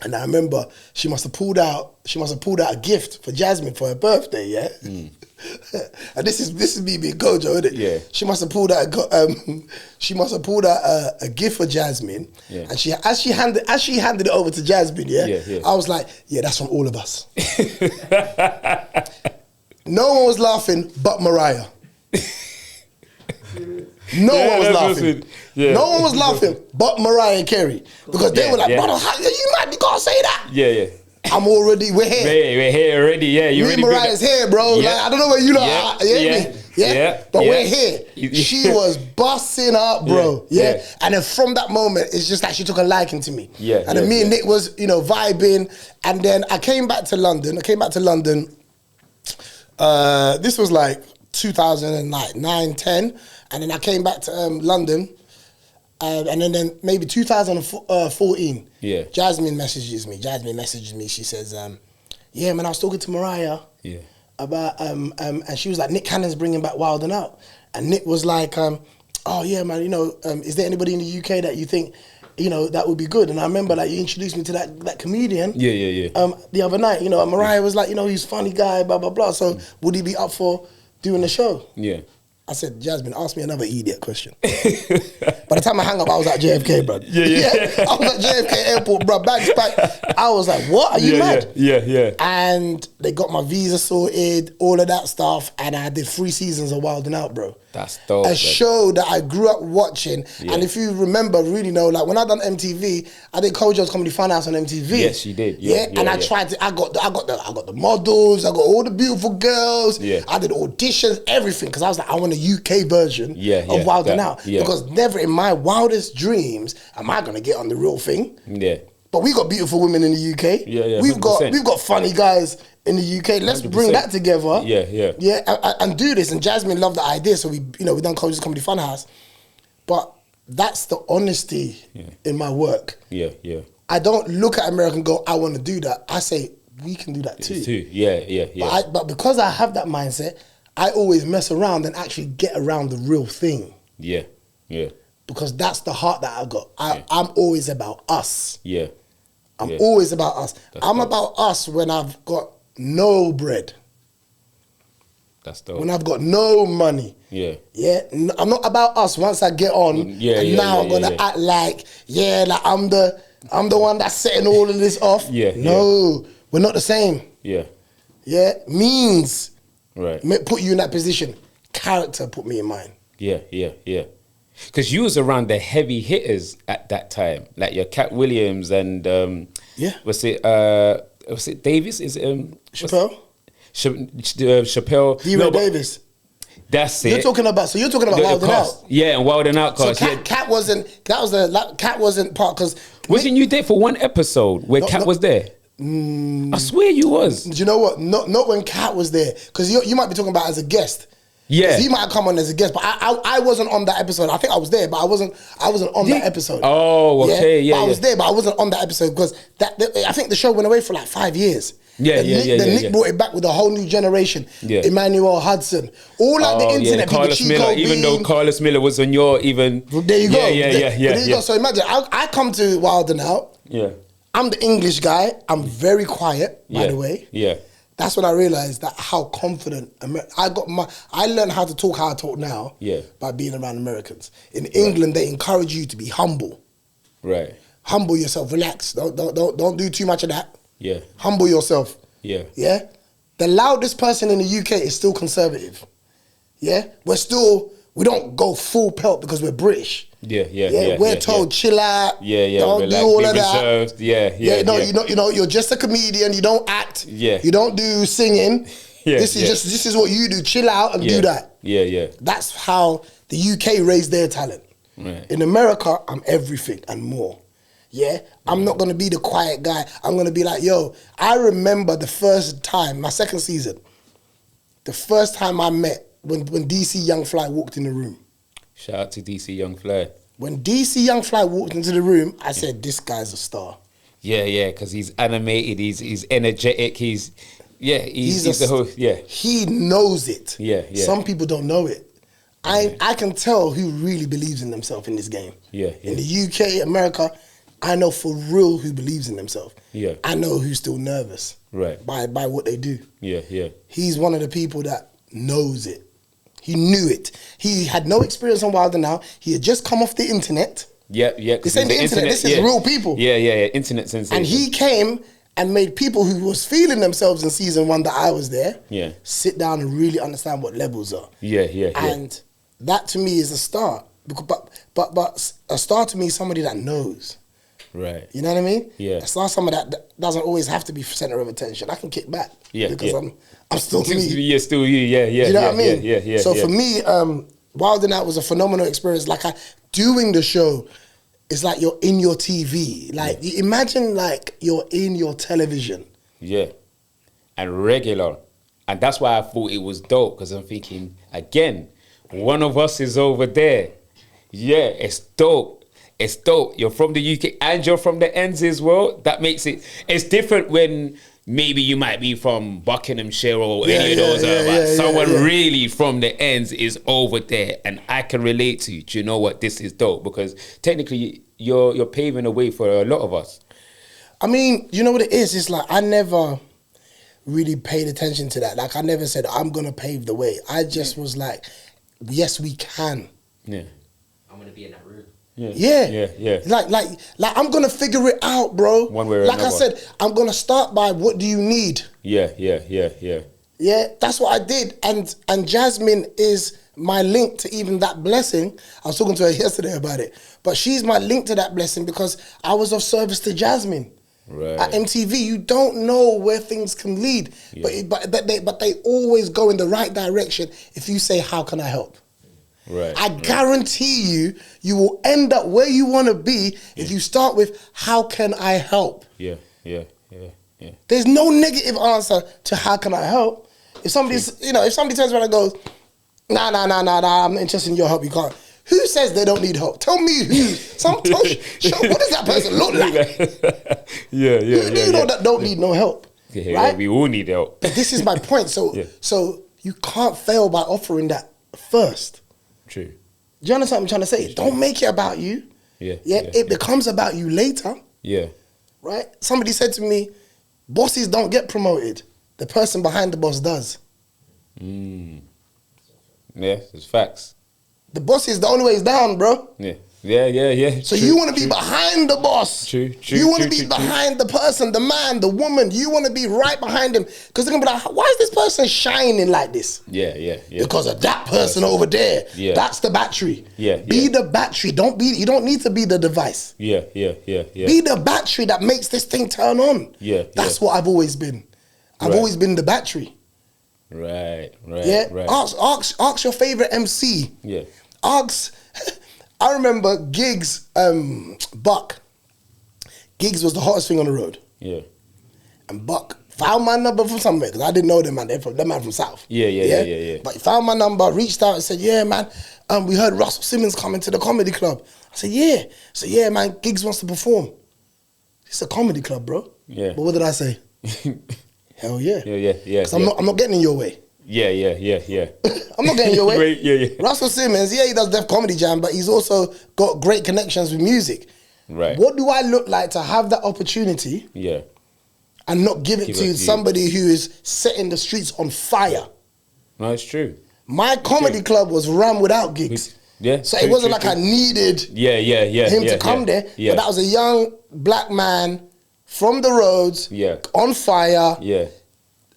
I remember she must have pulled out a gift for Jasmine for her birthday. Yeah. And this is me being Kojo, isn't it? Yeah. She must have pulled out a gift for Jasmine, and as she handed it over to Jasmine, I was like, yeah, that's from all of us. No one was laughing but Mariah. No one was laughing. No one was laughing but Mariah Carey, because they were like, brother, you might can't say that. Yeah. we're here already, me and Mariah's here, bro. Like, I don't know where you know. But we're here. She was busting up, bro. And then from that moment, it's just like she took a liking to me. And then me and Nick was, vibing. And then I came back to London. This was like 2009, 10. And then I came back to London. And then maybe 2014, Jasmine messages me. She says, yeah, man, I was talking to Mariah about, and she was like, Nick Cannon's bringing back Wild and Out. And Nick was like, oh yeah, man, is there anybody in the UK that you think, that would be good? And I remember like you introduced me to that comedian. The other night, Mariah was like, he's a funny guy, blah, blah, blah. So would he be up for doing the show? Yeah. I said, Jasmine, ask me another idiot question. By the time I hung up, I was at JFK, bro. I was at JFK airport, bro. Back. I was like, what? Are you mad? Yeah. And they got my visa sorted, all of that stuff, and I did 3 seasons of Wild and Out, bro. That's dope. A show that I grew up watching, and if you remember, really know, like when I done MTV, I did Kojo's Comedy Funhouse on MTV. Yes, you did. And I tried to. I got the models. I got all the beautiful girls. I did auditions, everything, because I was like, I want a UK version of Wild and Out, because never in my wildest dreams am I gonna get on the real thing. But we got beautiful women in the UK. We've got funny guys in the UK. Let's 100%. Bring that together. And do this. And Jasmine loved the idea, so we done Kojo's Comedy Funhouse. But that's the honesty in my work. I don't look at America and go, I want to do that. I say we can do that too. But because I have that mindset, I always mess around and actually get around the real thing. Because that's the heart that I got. I'm always about us. I'm always about us. I'm about us when I've got no bread. That's dope. When I've got no money. I'm not about us once I get on. I'm gonna act like I'm the one that's setting all of this off. No, we're not the same. Means put you in that position. Character put me in mine. Because you was around the heavy hitters at that time, like your Cat Williams and was it Davis? Is it Chappelle? Chappelle. D-Ray Davis. That's it. You're talking about Wild and Out. Yeah, and Wild and Out cast. So Cat wasn't. Cat wasn't part because. Wasn't you there for one episode where Cat was there? I swear you was. Do you know what? Not when Cat was there, because you might be talking about as a guest. Yeah, he might have come on as a guest, but I wasn't on that episode. I think I was there, but I wasn't on that episode. Oh, okay, But I was there, but I wasn't on that episode because I think the show went away for like 5 years. Nick brought it back with a whole new generation. Emmanuel Hudson, all like the internet people. Carlos Miller, even though Carlos Miller was on your even. There you go. There you go. So imagine I come to Wild and Out. I'm the English guy. I'm very quiet, by the way. That's when I realized that how confident I learned how to talk how I talk now by being around Americans. In England, they encourage you to be humble. Humble yourself, relax. Don't do too much of that. Humble yourself. The loudest person in the UK is still conservative. We don't go full pelt because we're British. Yeah, we're told chill out. Don't relax, do all be of reserved. that. You're just a comedian. You don't act. You don't do singing. This is what you do. Chill out and do that. That's how the UK raised their talent. Right. In America, I'm everything and more. I'm not gonna be the quiet guy. I'm gonna be like, yo. I remember the first time, my second season, the first time I met when DC Young Fly walked in the room. Shout out to DC Young Fly. When DC Young Fly walked into the room, I said, this guy's a star. Because he's animated, he's energetic, he's the host. He knows it. Some people don't know it. I can tell who really believes in themselves in this game. In the UK, America, I know for real who believes in themselves. I know who's still nervous. By what they do. He's one of the people that knows it. He knew it. He had no experience on Wild 'N Out. He had just come off the internet. This ain't the internet. This is real people. Internet sensation. And he came and made people who was feeling themselves in season 1 that I was there sit down and really understand what levels are. And that to me is a start. But a star to me is somebody that knows. Right. You know what I mean? It's not somebody that doesn't always have to be center of attention. I can kick back. Because I'm still me. You're still you. You know what I mean? So for me, Wild 'N Out was a phenomenal experience. Like doing the show, it's like you're in your TV. Like imagine like you're in your television. And regular. And that's why I thought it was dope, because I'm thinking, again, one of us is over there. It's dope. It's dope. You're from the UK and you're from the ends as well. That makes it's different when maybe you might be from Buckinghamshire or any of those. Someone really from the ends is over there and I can relate to you. Do you know what? This is dope, because technically you're paving the way for a lot of us. I mean, you know what it is? It's like I never really paid attention to that. Like I never said, I'm going to pave the way. I just was like, yes, we can. I'm going to be in that room. Like I'm gonna figure it out, bro. One way or like another. I said, I'm gonna start by what do you need? Yeah, that's what I did. And Jasmine is my link to even that blessing. I was talking to her yesterday about it. But she's my link to that blessing because I was of service to Jasmine. Right. At MTV, you don't know where things can lead. But they always go in the right direction if you say, how can I help? Right. I guarantee you will end up where you want to be if you start with, how can I help? Yeah. There's no negative answer to how can I help. If somebody's, if somebody turns around and goes, nah, I'm not interested in your help, you can't. Who says they don't need help? Tell me who. What does that person look like? You know that don't need no help. Right? We all need help. But this is my point. So you can't fail by offering that first. True. Do you understand what I'm trying to say? Don't make it about you. It becomes about you later. Right? Somebody said to me, bosses don't get promoted. The person behind the boss does. Yeah, it's facts. The boss is the only way is down, bro. Yeah. So you want to be behind the boss. True. You want to be behind the person, the man, the woman. You want to be right behind him. Because they're going to be like, why is this person shining like this? Yeah. Because of that person over there. That's the battery. Be the battery. You don't need to be the device. Yeah. Be the battery that makes this thing turn on. That's what I've always been. I've always been the battery. Right. Ask your favorite MC. I remember Giggs, Buck. Giggs was the hottest thing on the road. And Buck found my number from somewhere, because I didn't know them, man. They're from South. Yeah. But he found my number, reached out and said, yeah, man, we heard Russell Simmons coming to the comedy club. I said, yeah. So, yeah, man, Giggs wants to perform. It's a comedy club, bro. But what did I say? Hell yeah. Yeah. I'm not getting in your way. Yeah. I'm not getting your way. Yeah. Russell Simmons, he does Def Comedy Jam, but he's also got great connections with music. Right. What do I look like to have that opportunity? And not give it to somebody who is setting the streets on fire? No, it's true. My comedy club was run without gigs. So it wasn't like I needed him to come there. But that was a young black man from the roads, on fire.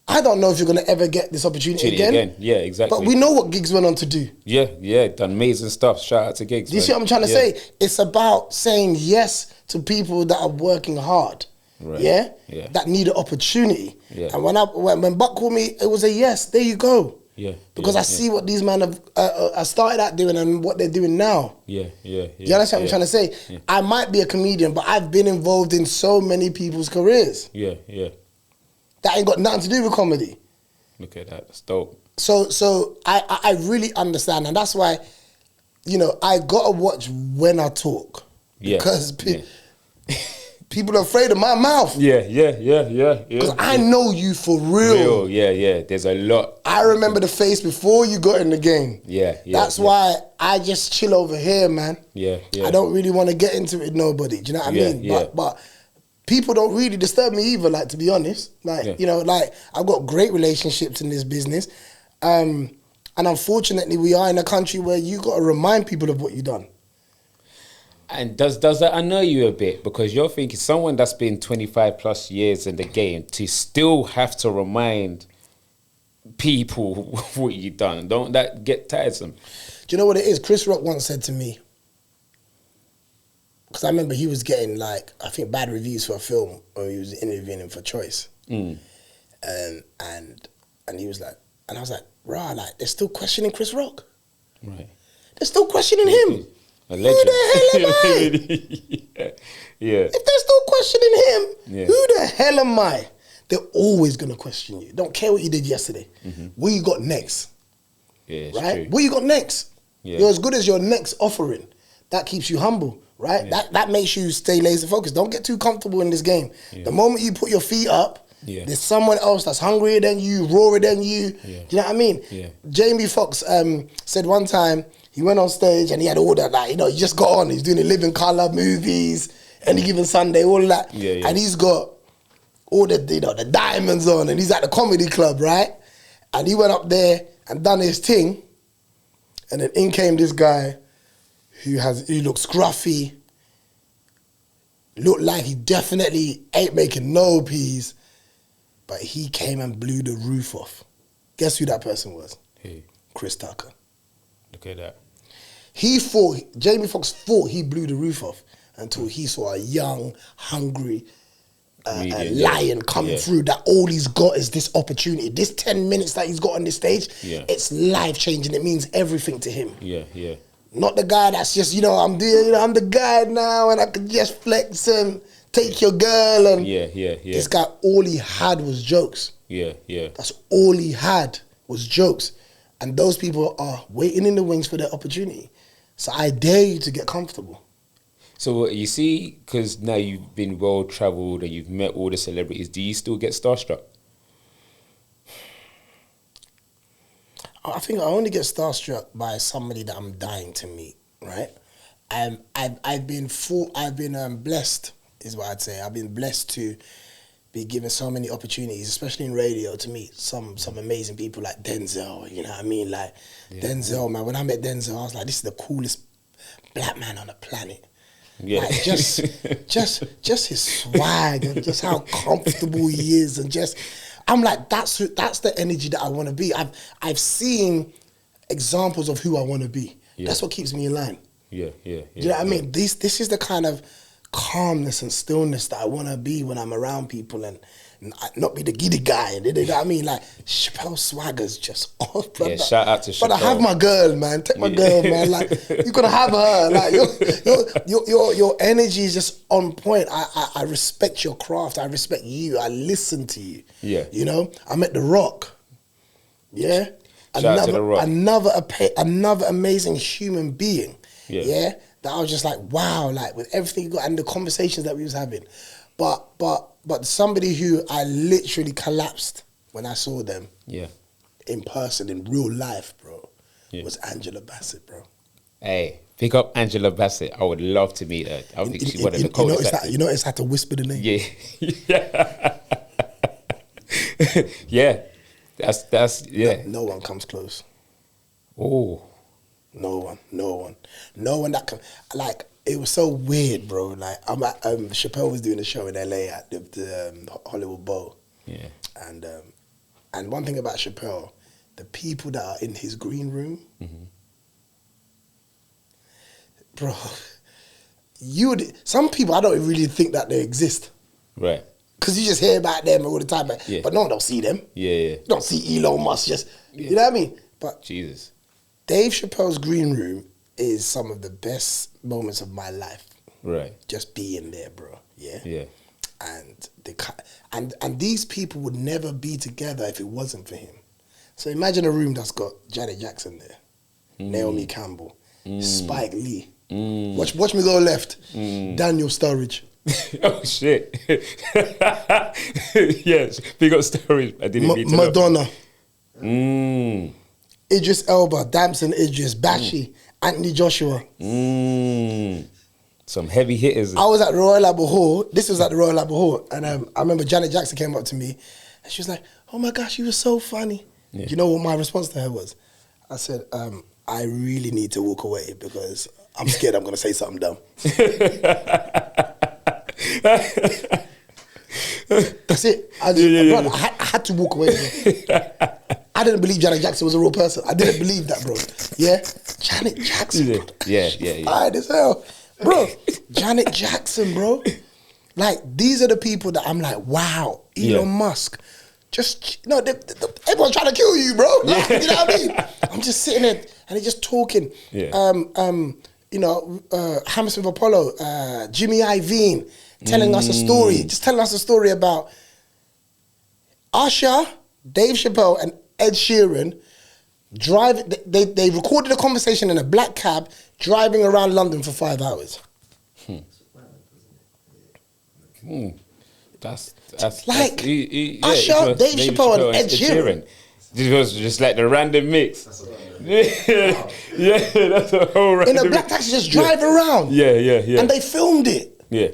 I don't know if you're going to ever get this opportunity again. Yeah, exactly. But we know what Giggs went on to do. Yeah, done amazing stuff. Shout out to Giggs. Do you see what I'm trying to say? It's about saying yes to people that are working hard. Right. Yeah? That need an opportunity. Yeah. And when Buck called me, it was a yes. There you go. Yeah. Because I see what these men have started out doing and what they're doing now. Yeah. You understand what I'm trying to say? Yeah. I might be a comedian, but I've been involved in so many people's careers. Yeah. That ain't got nothing to do with comedy. Look at that. That's dope. So I really understand. And that's why, I got to watch when I talk. Because people are afraid of my mouth. Yeah. Because I know you for real. Yeah. There's a lot. I remember the face before you got in the game. Yeah. That's why I just chill over here, man. Yeah. I don't really want to get into it with nobody. Do you know what I mean? But people don't really disturb me either, like, to be honest. Like, I've got great relationships in this business. And unfortunately, we are in a country where you got to remind people of what you've done. And does that annoy you a bit? Because you're thinking someone that's been 25 plus years in the game to still have to remind people what you've done. Don't that get tiresome? Do you know what it is? Chris Rock once said to me, because I remember he was getting, I think, bad reviews for a film when he was interviewing him for Choice. And he was like, and I was like, rah, they're still questioning Chris Rock. Right. They're still questioning him. Who the hell am I? If they're still questioning him, who the hell am I? They're always going to question you. Don't care what you did yesterday. What you got next? Yeah, right? True. What you got next? Yeah. You're as good as your next offering. That keeps you humble. Right? Yeah. That makes you stay laser focused. Don't get too comfortable in this game. Yeah. The moment you put your feet up, there's someone else that's hungrier than you, rawer than you. Yeah. Do you know what I mean? Yeah. Jamie Foxx said one time he went on stage and he had all that, he just got on. He's doing the Living Colour movies, Any Given Sunday, all of that. Yeah. And he's got all the the diamonds on, and he's at the comedy club, right? And he went up there and done his thing, and then in came this guy who looks scruffy, looked like he definitely ain't making no peas, but he came and blew the roof off. Guess who that person was? Who? Chris Tucker. Look at that. Jamie Foxx thought he blew the roof off until he saw a young, hungry lion coming through, that all he's got is this opportunity. This 10 minutes that he's got on this stage, it's life-changing. It means everything to him. Yeah. Not the guy that's just, I'm the guy now and I can just flex and take your girl. And this guy, all he had was jokes. Yeah. That's all he had was jokes. And those people are waiting in the wings for their opportunity. So I dare you to get comfortable. So you see, because now you've been well-traveled and you've met all the celebrities, do you still get starstruck? I think I only get starstruck by somebody that I'm dying to meet, right? I've been blessed, is what I'd say. I've been blessed to be given so many opportunities, especially in radio, to meet some amazing people like Denzel. You know what I mean? Denzel, man. When I met Denzel, I was like, this is the coolest black man on the planet. Yeah. Like just his swag and just how comfortable he is, and just. I'm like, that's the energy that I want to be. I've seen examples of who I want to be. Yeah. That's what keeps me in line. Yeah. Do you know what I mean? This is the kind of calmness and stillness that I want to be when I'm around people, and not be the giddy guy. You know what I mean? Like, Chappelle swagger's just off, brother. Yeah, shout out to Chappelle. But I have my girl, man. Take my girl, man. Like, you're gonna have her. Like, your energy is just on point. I respect your craft. I respect you. I listen to you. Yeah. I met The Rock. Yeah. Shout out to The Rock. Another amazing human being. Yeah. That I was just like, wow, like with everything you got and the conversations that we was having. But somebody who I literally collapsed when I saw them in person, in real life, bro, was Angela Bassett, bro. Hey, pick up Angela Bassett. I would love to meet her. I think she's one of the coolest actors. You notice I had to whisper the name? Yeah. That's No one comes close. Oh. No one that can, like, it was so weird, bro. Like, I'm at, Chappelle was doing a show in LA at the Hollywood Bowl. Yeah. And And one thing about Chappelle, the people that are in his green room, bro, some people I don't really think that they exist. Right. Because you just hear about them all the time, but no one don't see them. Yeah, yeah. You don't see Elon Musk you know what I mean? But Jesus. Dave Chappelle's green room is some of the best moments of my life. Right. Just being there, bro. Yeah. Yeah. And these people would never be together if it wasn't for him. So imagine a room that's got Janet Jackson there, Naomi Campbell, Spike Lee. Watch me go left. Daniel Sturridge. Oh shit! Yes, big up Sturridge. I didn't need to Madonna. Know. Idris Elba, Damson Idris, Bashi, Anthony Joshua. Some heavy hitters. I was at the Royal Albert Hall. This was at the Royal Albert Hall, and I remember Janet Jackson came up to me, and she was like, "Oh my gosh, you were so funny." Yeah. You know what my response to her was? I said, "I really need to walk away because I'm scared I'm going to say something dumb." That's it. Bro, I had to walk away. I didn't believe Janet Jackson was a real person. I didn't believe that, bro. Yeah? Janet Jackson, bro. Yeah. Fine as hell. Bro, Janet Jackson, bro. Like, these are the people that I'm like, wow, Elon Musk. Just, everyone's trying to kill you, bro. Like, you know what I mean? I'm just sitting there and they're just talking. Yeah. Hammersmith Apollo, Jimmy Iovine, telling us a story. Just telling us a story about Usher, Dave Chappelle, and Ed Sheeran driving. They recorded a conversation in a black cab driving around London for 5 hours. That's like Usher, Dave Chappelle, and Ed Sheeran. This was just like the random mix. That's a whole random in a black taxi, just drive around. Yeah. And they filmed it. Yeah,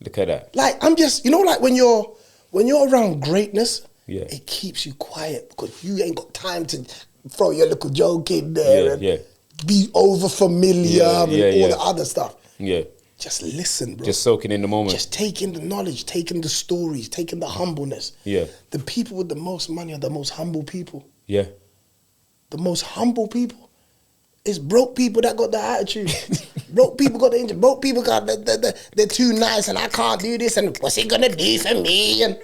look at that. Like, I'm just, like when you're around greatness, it keeps you quiet because you ain't got time to throw your little joke in there and be over familiar and all the other stuff. Yeah. Just listen, bro. Just soaking in the moment. Just taking the knowledge, taking the stories, taking the humbleness. Yeah. The people with the most money are the most humble people. Yeah. The most humble people. It's broke people that got the attitude. Broke people got the engine. Broke people got they're too nice and I can't do this and what's he gonna do for me? And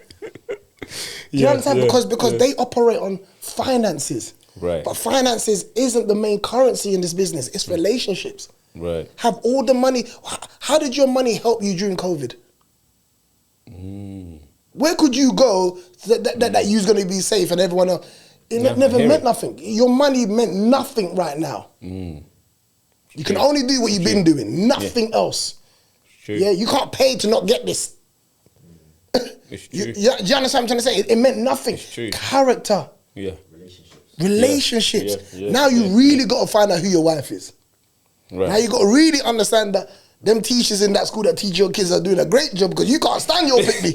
do you understand? Because they operate on finances. Right. But finances isn't the main currency in this business. It's relationships. Right. Have all the money. How did your money help you during COVID? Where could you go that you was going to be safe and everyone else? It never meant nothing. Your money meant nothing right now. You can only do what you've been doing. Nothing else. True. Yeah, you can't pay to not get this. It's true. Do you understand what I'm trying to say? It meant nothing. It's true. Character. Yeah. Relationships. Yeah. Now you really got to find out who your wife is. Right. Now you got to really understand that them teachers in that school that teach your kids are doing a great job because you can't stand your pick me.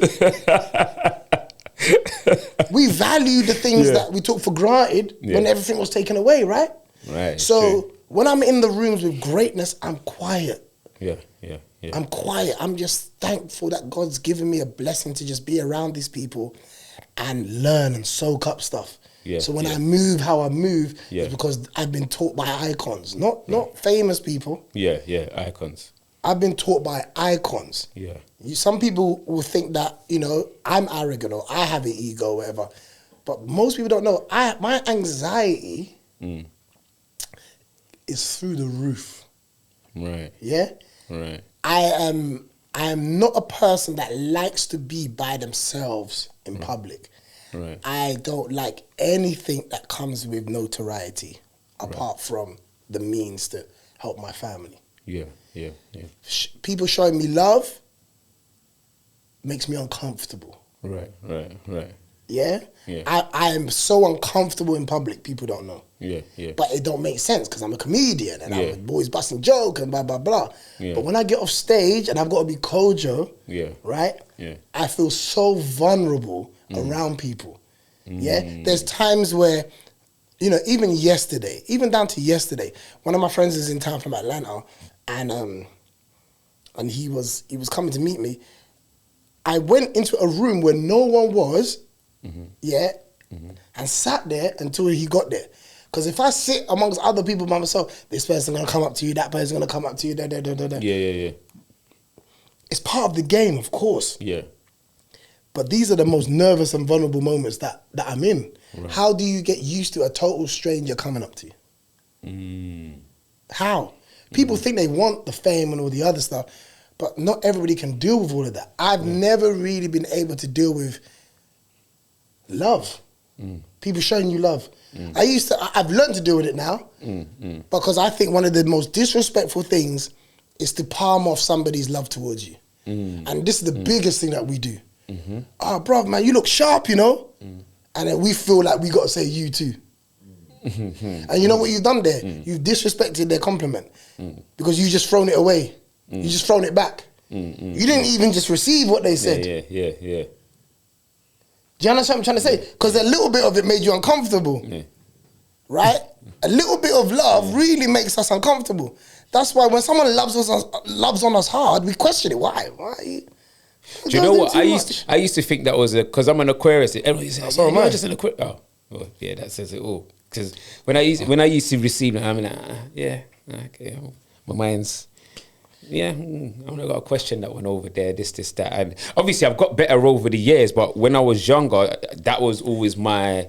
We value the things that we took for granted when everything was taken away, right? Right. So when I'm in the rooms with greatness, I'm quiet. Yeah. I'm quiet. I'm just thankful that God's given me a blessing to just be around these people and learn and soak up stuff. Yeah, so when I move how I move, Yeah. it's because I've been taught by icons, not famous people. Yeah, icons. I've been taught by icons. Yeah. Some people will think that, I'm arrogant or I have an ego or whatever. But most people don't know. My anxiety is through the roof. Right. Yeah? Right. I am not a person that likes to be by themselves in public. Right. I don't like anything that comes with notoriety apart from the means to help my family. Yeah. People showing me love makes me uncomfortable. Right. Yeah? Yeah. I am so uncomfortable in public, people don't know. Yeah. But it don't make sense because I'm a comedian and I'm always busting joke and blah, blah, blah. Yeah. But when I get off stage and I've got to be Kojo, right? Yeah. I feel so vulnerable around people. Yeah? There's times where, even yesterday, even down to yesterday, one of my friends is in town from Atlanta and he was coming to meet me. I went into a room where no one was, and sat there until he got there. Because if I sit amongst other people by myself, this person's going to come up to you, that person's going to come up to you, da, da, da, da, da. Yeah. It's part of the game, of course. Yeah. But these are the most nervous and vulnerable moments that I'm in. Right. How do you get used to a total stranger coming up to you? How? People think they want the fame and all the other stuff, but not everybody can deal with all of that. I've never really been able to deal with love. People showing you love. I've learned to deal with it now because I think one of the most disrespectful things is to palm off somebody's love towards you. And this is the biggest thing that we do. Oh, bro, man, you look sharp, you know? And then we feel like we got to say you too. And you know what you've done there? You've disrespected their compliment because you just thrown it away. You just thrown it back. You didn't even just receive what they said. Yeah. Do you understand what I'm trying to say? Because a little bit of it made you uncomfortable. Right? A little bit of love really makes us uncomfortable. That's why when someone loves on us hard, we question it. Why? Do you know what? I used to think that was because I'm an Aquarius. Everyone used to say, "Oh, you're just an Aquarius." Oh, well, yeah, that says it all. Because when I used to receive it, I'm like, okay, my mind's, I'm not got to question that one over there, this, that. And obviously I've got better over the years, but when I was younger, that was always my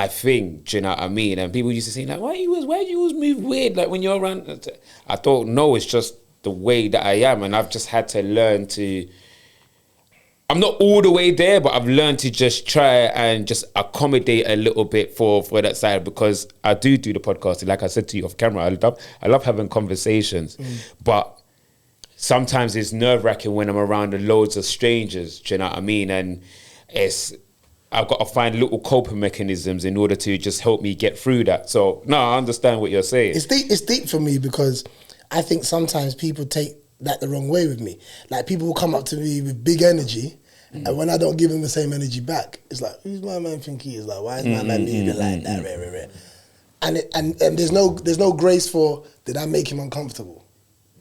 thing, do you know what I mean? And people used to say, like, why do you always move weird, like when you're around? I thought, no, it's just the way that I am, and I've just had to learn to, I'm not all the way there, but I've learned to just try and just accommodate a little bit for that side, because I do the podcasting. Like I said to you off camera, I love having conversations, but sometimes it's nerve-wracking when I'm around loads of strangers, do you know what I mean? And I've got to find little coping mechanisms in order to just help me get through that. So, no, I understand what you're saying. It's deep for me because I think sometimes people take that the wrong way with me. Like, people will come up to me with big energy, and when I don't give them the same energy back, it's like, who's my man think he is? Like, why is my man moving like that? And there's no grace for, did I make him uncomfortable?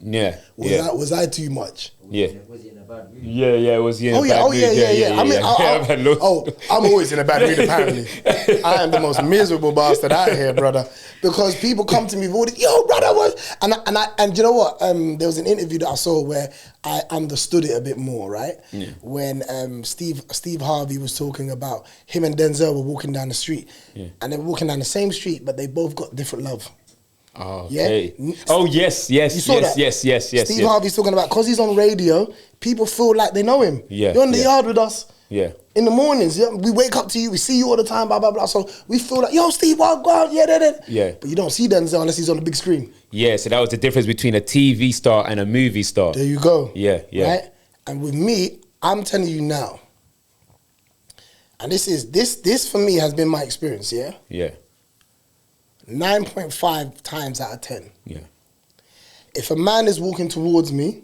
Yeah. Was I too much? Yeah. Was he in a bad mood? Yeah, it was in a bad mood. I mean, I'm always in a bad mood, apparently. I am the most miserable bastard out here, brother. Because people come to me with all this, yo, brother, what? And you know what? There was an interview that I saw where I understood it a bit more, right? Yeah. When Steve Harvey was talking about him and Denzel were walking down the street. Yeah. And they were walking down the same street, but they both got different love. Oh, okay. Oh, yes. Steve Harvey's talking about, because he's on radio, people feel like they know him. Yeah. You're in the yard with us. Yeah. In the mornings, we wake up to you, we see you all the time, blah, blah, blah. So we feel like, yo, Steve, go out, yeah. But you don't see Denzel unless he's on the big screen. Yeah, so that was the difference between a TV star and a movie star. There you go. Yeah. Right? And with me, I'm telling you now, and this for me has been my experience, yeah? Yeah. 9.5 times out of 10. Yeah. If a man is walking towards me,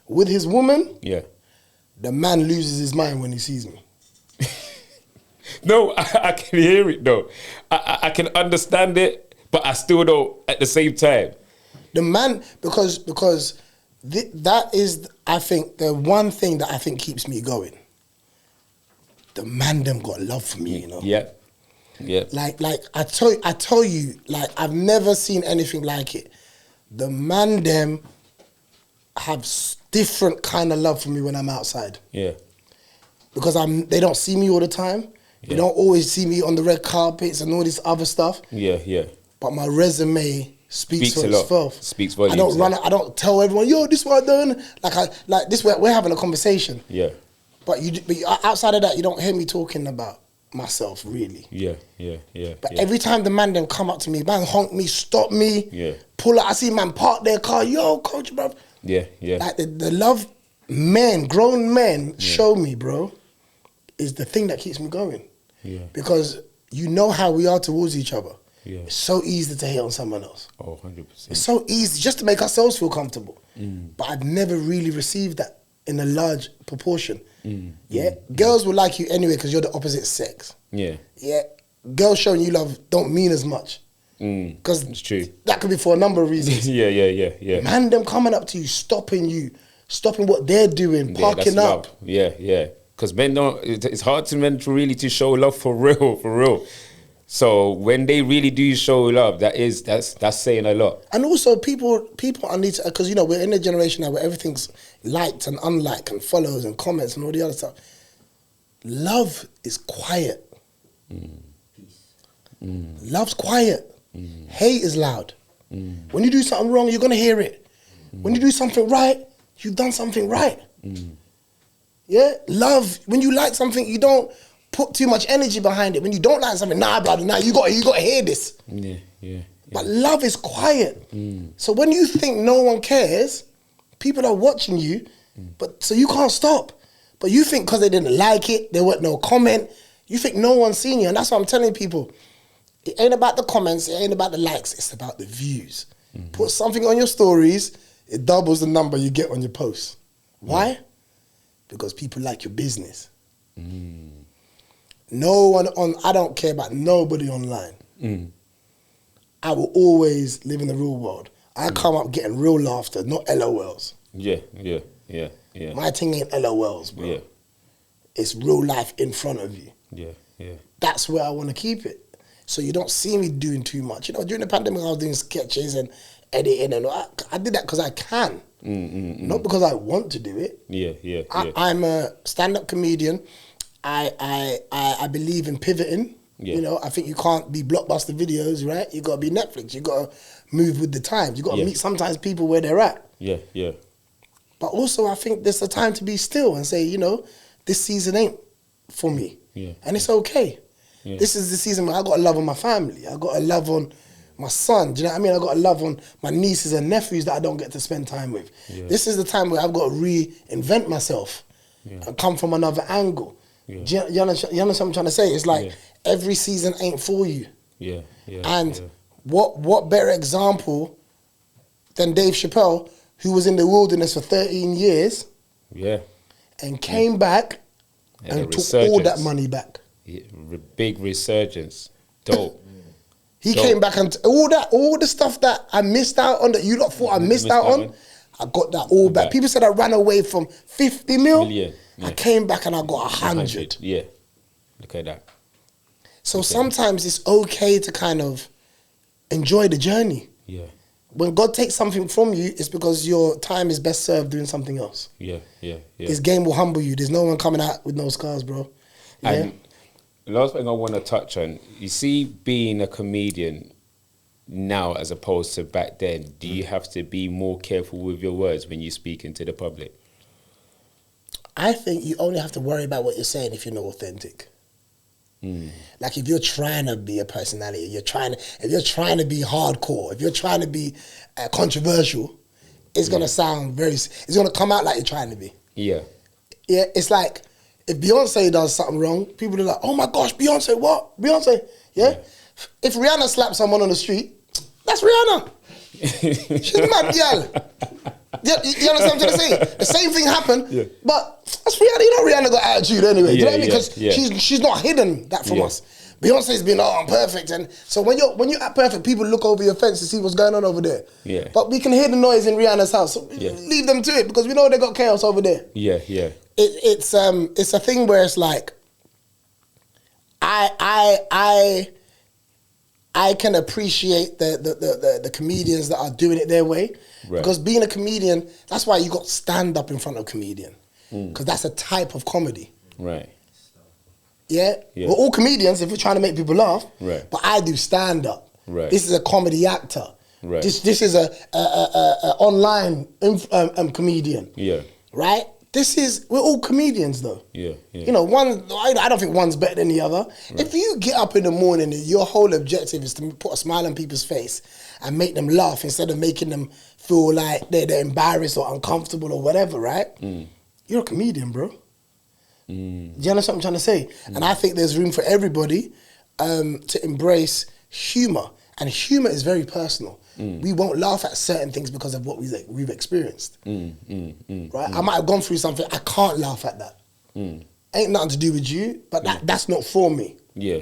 with his woman, the man loses his mind when he sees me. No, I can hear it though. I can understand it, but I still don't at the same time. The man, because that is, I think, the one thing that I think keeps me going. The man them got love for me, you know. Yeah. Yeah. Like I tell you, like, I've never seen anything like it. The man them have different kind of love for me when I'm outside. Yeah. Because they don't see me all the time. Yeah. They don't always see me on the red carpets and all this other stuff. Yeah. But my resume speaks for itself. Speaks volumes. I don't tell everyone, yo, this is what I'm doing. Like this, we're having a conversation. Yeah. But outside of that, you don't hear me talking about myself, really. Yeah. But every time the man then come up to me, man honk me, stop me, pull out, I see man park their car, yo, coach, bro. Yeah. Like the love grown men show me, bro, is the thing that keeps me going. Yeah. Because you know how we are towards each other. Yeah. It's so easy to hate on someone else. Oh, 100%. It's so easy just to make ourselves feel comfortable. But I've never really received that in a large proportion. Girls will like you anyway because you're the opposite sex. Yeah. Girls showing you love don't mean as much. Because it's true. That could be for a number of reasons. Yeah. Man, them coming up to you, stopping what they're doing, parking up. Yeah. Because men don't. It's hard to men to really to show love for real. So when they really do show love, that's saying a lot. And also, people need to, because we're in a generation now where everything's liked and unliked and follows and comments and all the other stuff. Love is quiet. Love's quiet. Hate is loud. When you do something wrong, you're gonna hear it. When you do something right, you've done something right. Yeah, love. When you like something, you don't put too much energy behind it. When you don't like something, brother, you got to hear this. Yeah. But love is quiet. So when you think no one cares, people are watching you, but so you can't stop. But you think because they didn't like it, there was no comment, you think no one's seen you. And that's what I'm telling people. It ain't about the comments, it ain't about the likes, it's about the views. Put something on your stories, it doubles the number you get on your posts. Why? Because people like your business. No one I don't care about nobody online. I will always live in the real world. I come up getting real laughter, not LOLs. Yeah. My thing ain't LOLs, bro. Yeah. It's real life in front of you. Yeah. That's where I want to keep it. So you don't see me doing too much. During the pandemic, I was doing sketches and editing, and I did that because I can, not because I want to do it. Yeah. I'm a stand-up comedian. I believe in pivoting. Yeah. I think you can't be blockbuster videos, right? You got to be Netflix. You got to move with the times. You got to meet sometimes people where they're at. Yeah. But also, I think there's a time to be still and say, this season ain't for me. Yeah. And it's okay. Yeah. This is the season where I got to love on my family. I got to love on my son. Do you know what I mean? I got to love on my nieces and nephews that I don't get to spend time with. Yeah. This is the time where I've got to reinvent myself and come from another angle. Yeah. Do you understand what I'm trying to say? It's like every season ain't for you. Yeah. And what better example than Dave Chappelle, who was in the wilderness for 13 years and came back and took all that money back. Yeah, big resurgence. Dope. He came back and all the stuff that I missed out on, that you lot thought I missed out on, I got that all back. People said I ran away from 50 million. I came back and I got 100. Yeah, look at that. So sometimes it's okay to kind of enjoy the journey. Yeah. When God takes something from you, it's because your time is best served doing something else. Yeah. His game will humble you. There's no one coming out with no scars, bro. Yeah? And the last thing I want to touch on, you see, being a comedian now as opposed to back then, do you have to be more careful with your words when you speak into the public? I think you only have to worry about what you're saying if you're not authentic. Like if you're trying to be a personality, if you're trying to be hardcore, if you're trying to be controversial, it's gonna sound it's gonna come out like you're trying to be. Yeah, it's like if Beyonce does something wrong, people are like, "Oh my gosh, Beyonce, what? Beyonce?" Yeah. If Rihanna slaps someone on the street, that's Rihanna. She's a mad girl. You understand what I'm trying to say? The same thing happened, but that's Rihanna. Rihanna got attitude anyway. Do you know what I mean? Because she's not hidden that from us. Beyonce's been, I'm perfect, and so when you're at perfect, people look over your fence to see what's going on over there. Yeah. But we can hear the noise in Rihanna's house. So leave them to it because we know they got chaos over there. Yeah. It's a thing where it's like I can appreciate the comedians that are doing it their way. Right. Because being a comedian, that's why you got stand up in front of a comedian. Because that's a type of comedy. Right. Yeah? We're all comedians if we're trying to make people laugh. Right. But I do stand up. Right. This is a comedy actor. Right. This is a online comedian. Yeah. Right? We're all comedians though. Yeah. I don't think one's better than the other. Right. If you get up in the morning and your whole objective is to put a smile on people's face and make them laugh instead of making them feel like they're embarrassed or uncomfortable or whatever, right? You're a comedian, bro. Do you understand what I'm trying to say? And I think there's room for everybody to embrace humor. And humor is very personal. We won't laugh at certain things because of what we've experienced. Right? I might have gone through something, I can't laugh at that. Ain't nothing to do with you, but that's not for me. Yeah.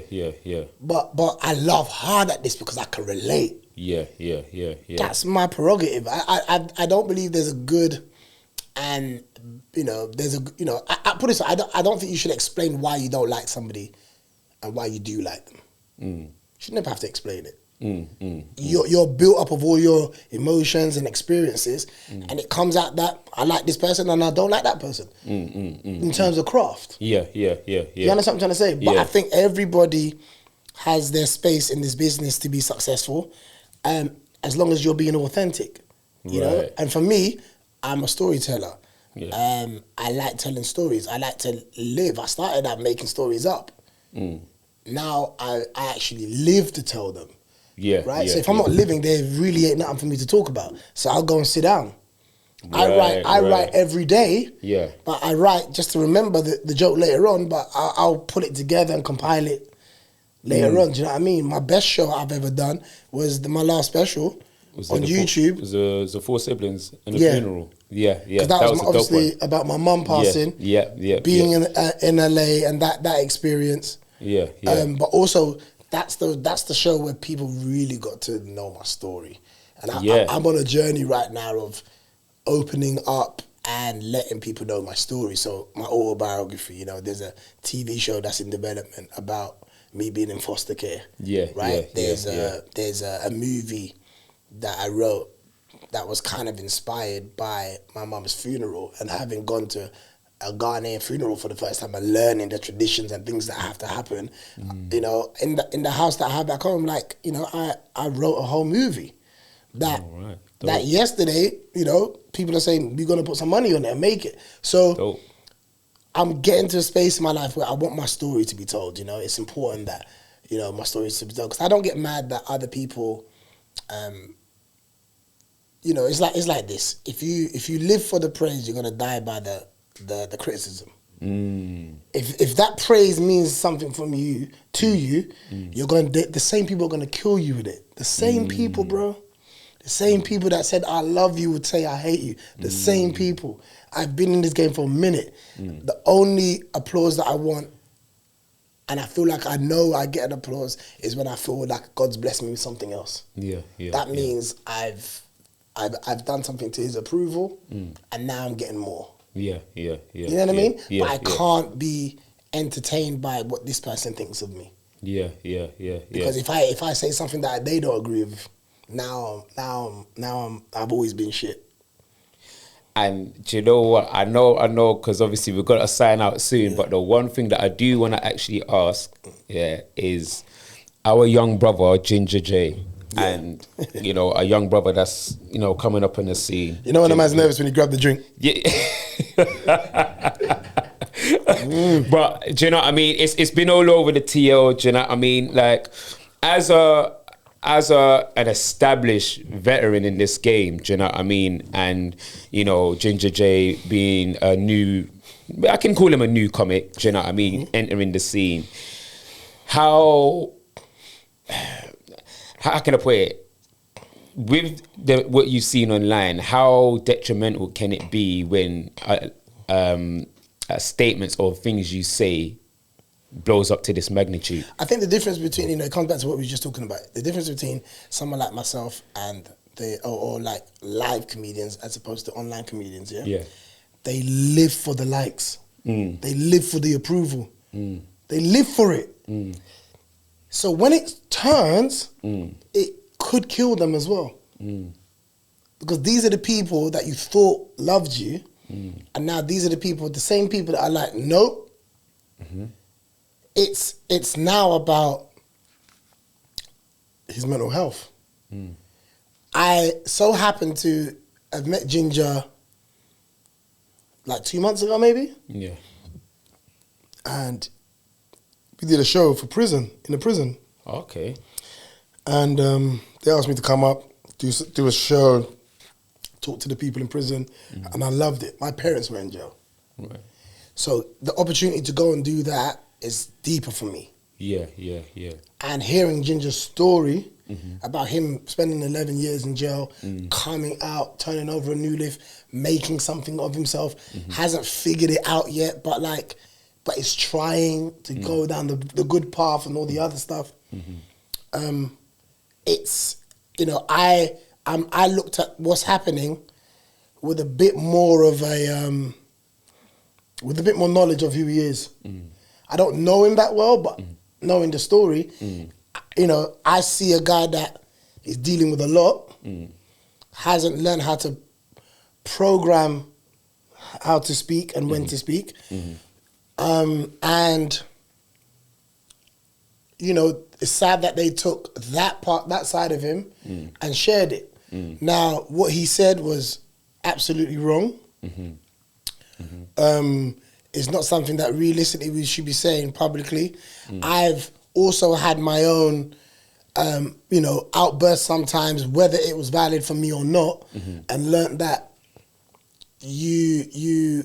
But I laugh hard at this because I can relate. Yeah. That's my prerogative. I don't believe there's a good And, you know, I put it so, I don't think you should explain why you don't like somebody and why you do like them. You should never have to explain it. You're built up of all your emotions and experiences, and it comes out that I like this person and I don't like that person in terms of craft. Yeah. You understand what I'm trying to say? But I think everybody has their space in this business to be successful, as long as you're being authentic, you know? And for me, I'm a storyteller. I like telling stories. I like to live. I started out making stories up. Now I actually live to tell them. Right? So if I'm not living, there really ain't nothing for me to talk about. So I'll go and sit down. I write every day. But I write just to remember the joke later on, but I'll put it together and compile it later on. Do you know what I mean? My best show I've ever done was my last special on YouTube. It was the 4 siblings and the funeral. Because that was obviously about my mum passing. Being in LA and that experience. But also that's the show where people really got to know my story, and I'm on a journey right now of opening up and letting people know my story. So my autobiography, you know, there's a TV show that's in development about me being in foster care. There's a movie that I wrote that was kind of inspired by my mum's funeral, and having gone to a Ghanaian funeral for the first time and learning the traditions and things that have to happen, you know, in the house that I have back home, like, you know, I wrote a whole movie that yesterday, you know, people are saying we're gonna put some money on it and make it. So I'm getting to a space in my life where I want my story to be told. You know, it's important that, you know, my story is to be told, because I don't get mad that other people, you know, it's like this. If you live for the praise, you're gonna die by the criticism. If that praise means something from you to you, you're going to, the same people are going to kill you with it. The same people, bro. The same people that said I love you would say I hate you. The same people. I've been in this game for a minute. The only applause that I want, and I feel like I know I get an applause, is when I feel like God's blessed me with something else. That means I've done something to His approval, and now I'm getting more. You know what I mean? But I can't be entertained by what this person thinks of me. Because if I say something that they don't agree with, now I've always been shit. And do you know what? I know, because obviously we've got to sign out soon. But the one thing that I do want to actually ask, is our young brother Ginger J. And, you know, a young brother that's, you know, coming up in the scene. You know when a man's nervous when he grab the drink? But, do you know what I mean? It's been all over the TL, do you know what I mean? Like, as an established veteran in this game, do you know what I mean? And, you know, Ginger J being a new, I can call him a new comic, do you know what I mean? Entering the scene. How can I put it? With what you've seen online, how detrimental can it be when statements or things you say blows up to this magnitude? I think the difference between, you know, it comes back to what we were just talking about. The difference between someone like myself and or like live comedians as opposed to online comedians, they live for the likes. They live for the approval. They live for it. So when it turns, it could kill them as well. Because these are the people that you thought loved you, and now these are the people, the same people that are like, nope. It's now about his mental health. I so happen to have met Ginger like 2 months ago, maybe. And we did a show for prison, in a prison. Okay. And they asked me to come up, do a show, talk to the people in prison, and I loved it. My parents were in jail. Right. So the opportunity to go and do that is deeper for me. And hearing Ginger's story about him spending 11 years in jail, coming out, turning over a new leaf, making something of himself, hasn't figured it out yet, but is trying to go down the good path and all the other stuff. It's, you know, I looked at what's happening with a bit more of a with a bit more knowledge of who he is. I don't know him that well, but knowing the story, you know, I see a guy that is dealing with a lot, hasn't learned how to program how to speak and when to speak, and you know, it's sad that they took that side of him and shared it. Now, what he said was absolutely wrong. It's not something that realistically we should be saying publicly. I've also had my own, you know, outbursts sometimes, whether it was valid for me or not, and learned that you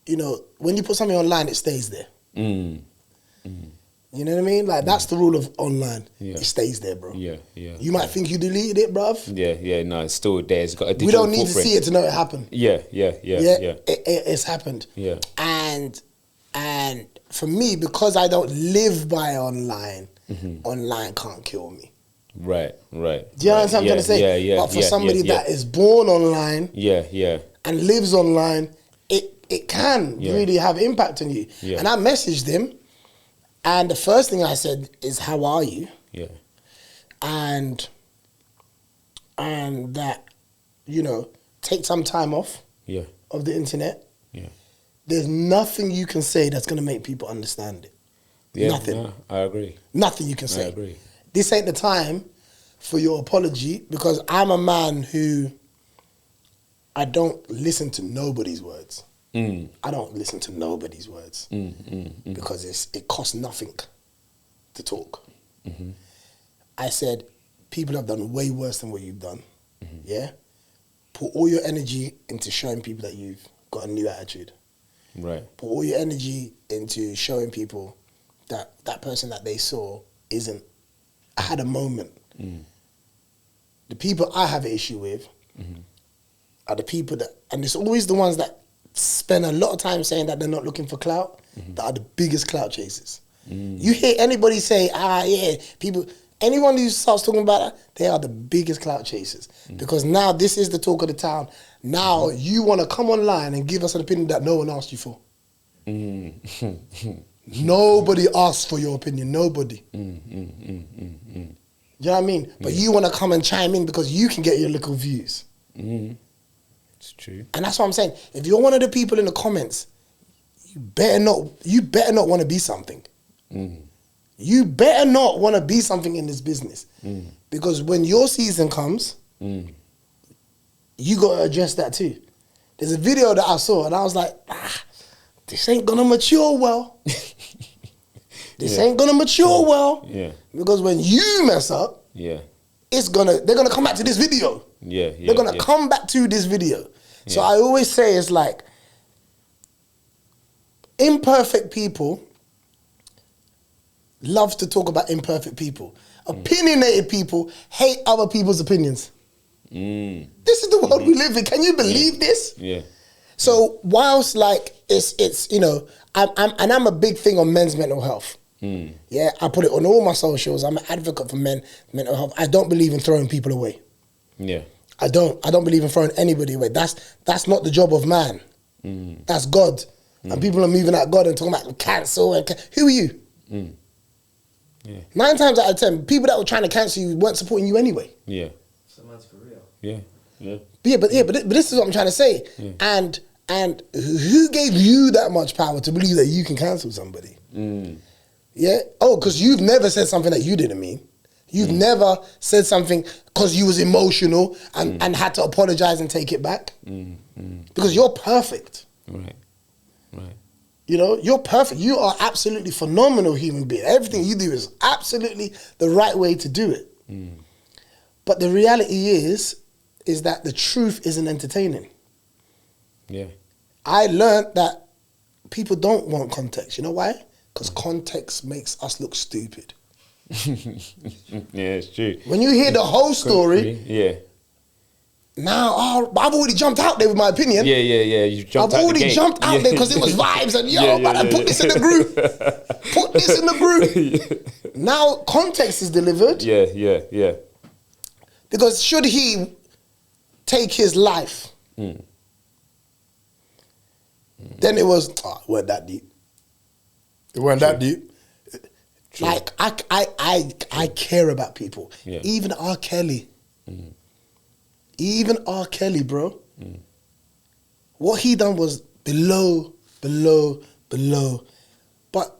know, when you put something online, it stays there. You know what I mean? Like, that's the rule of online. It stays there, bro. You might think you deleted it, bruv. No, it's still there. It's got a digital We don't need footprint. to see it to know it happened. It's happened. And for me, because I don't live by online, online can't kill me. Right. Do you know what I'm trying to say? But for somebody that is born online and lives online, it can really have impact on you. And I messaged him, and the first thing I said is, "How are you?" And that, you know, take some time off of the internet. There's nothing you can say that's going to make people understand it. Nothing. No, I agree. Nothing you can say. I agree. This ain't the time for your apology, because I'm a man who, I don't listen to nobody's words. I don't listen to nobody's words because it costs nothing to talk. I said, people have done way worse than what you've done. Put all your energy into showing people that you've got a new attitude. Put all your energy into showing people that that person that they saw isn't, I had a moment. The people I have an issue with are the people that, and it's always the ones that spend a lot of time saying that they're not looking for clout, that are the biggest clout chasers. You hear anybody say, people, anyone who starts talking about that, they are the biggest clout chasers. Because now this is the talk of the town. Now you want to come online and give us an opinion that no one asked you for. Nobody asked for your opinion, nobody. Do you know what I mean? But you want to come and chime in because you can get your little views. It's true. And that's what I'm saying. If you're one of the people in the comments, you better not want to be something. You better not want to be something in this business. Because when your season comes, you got to address that too. There's a video that I saw and I was like, this ain't going to mature well. This ain't going to mature well. Because when you mess up, they're going to come back to this video. They're going to come back to this video. So I always say, it's like, imperfect people love to talk about imperfect people. Opinionated people hate other people's opinions. This is the world we live in. Can you believe this? So whilst like it's you know, I'm a big thing on men's mental health. I put it on all my socials. I'm an advocate for mental health. I don't believe in throwing people away. I don't believe in throwing anybody away. That's not the job of man. That's God. And people are moving at God and talking about cancel. Who are you? 9 times out of 10, people that were trying to cancel you weren't supporting you anyway. Someone's for real. But this is what I'm trying to say. And who gave you that much power to believe that you can cancel somebody? Because you've never said something that you didn't mean. You've never said something because you was emotional and had to apologize and take it back. Because you're perfect. Right. You know, you're perfect. You are absolutely phenomenal human being. Everything you do is absolutely the right way to do it. But the reality is that the truth isn't entertaining. I learned that people don't want context. You know why? Because context makes us look stupid. It's true. When you hear the whole story, now I've already jumped out there with my opinion. You jumped out. I've already jumped out there because it was vibes and man, put this in the group. Put this in the group. Now context is delivered. Because should he take his life, Then it was, it weren't that deep. It weren't that deep. True. Like, I care about people. Yeah. Even R. Kelly. Even R. Kelly, bro. What he done was below. But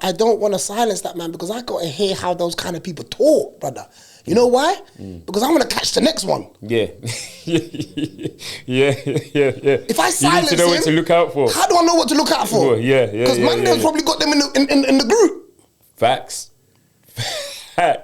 I don't want to silence that man because I got to hear how those kind of people talk, brother. You know why? Because I'm going to catch the next one. Yeah. yeah. If I silence you need to know what to look out for. How do I know what to look out for? Yeah. Because Mandem's probably got them in the group. Facts.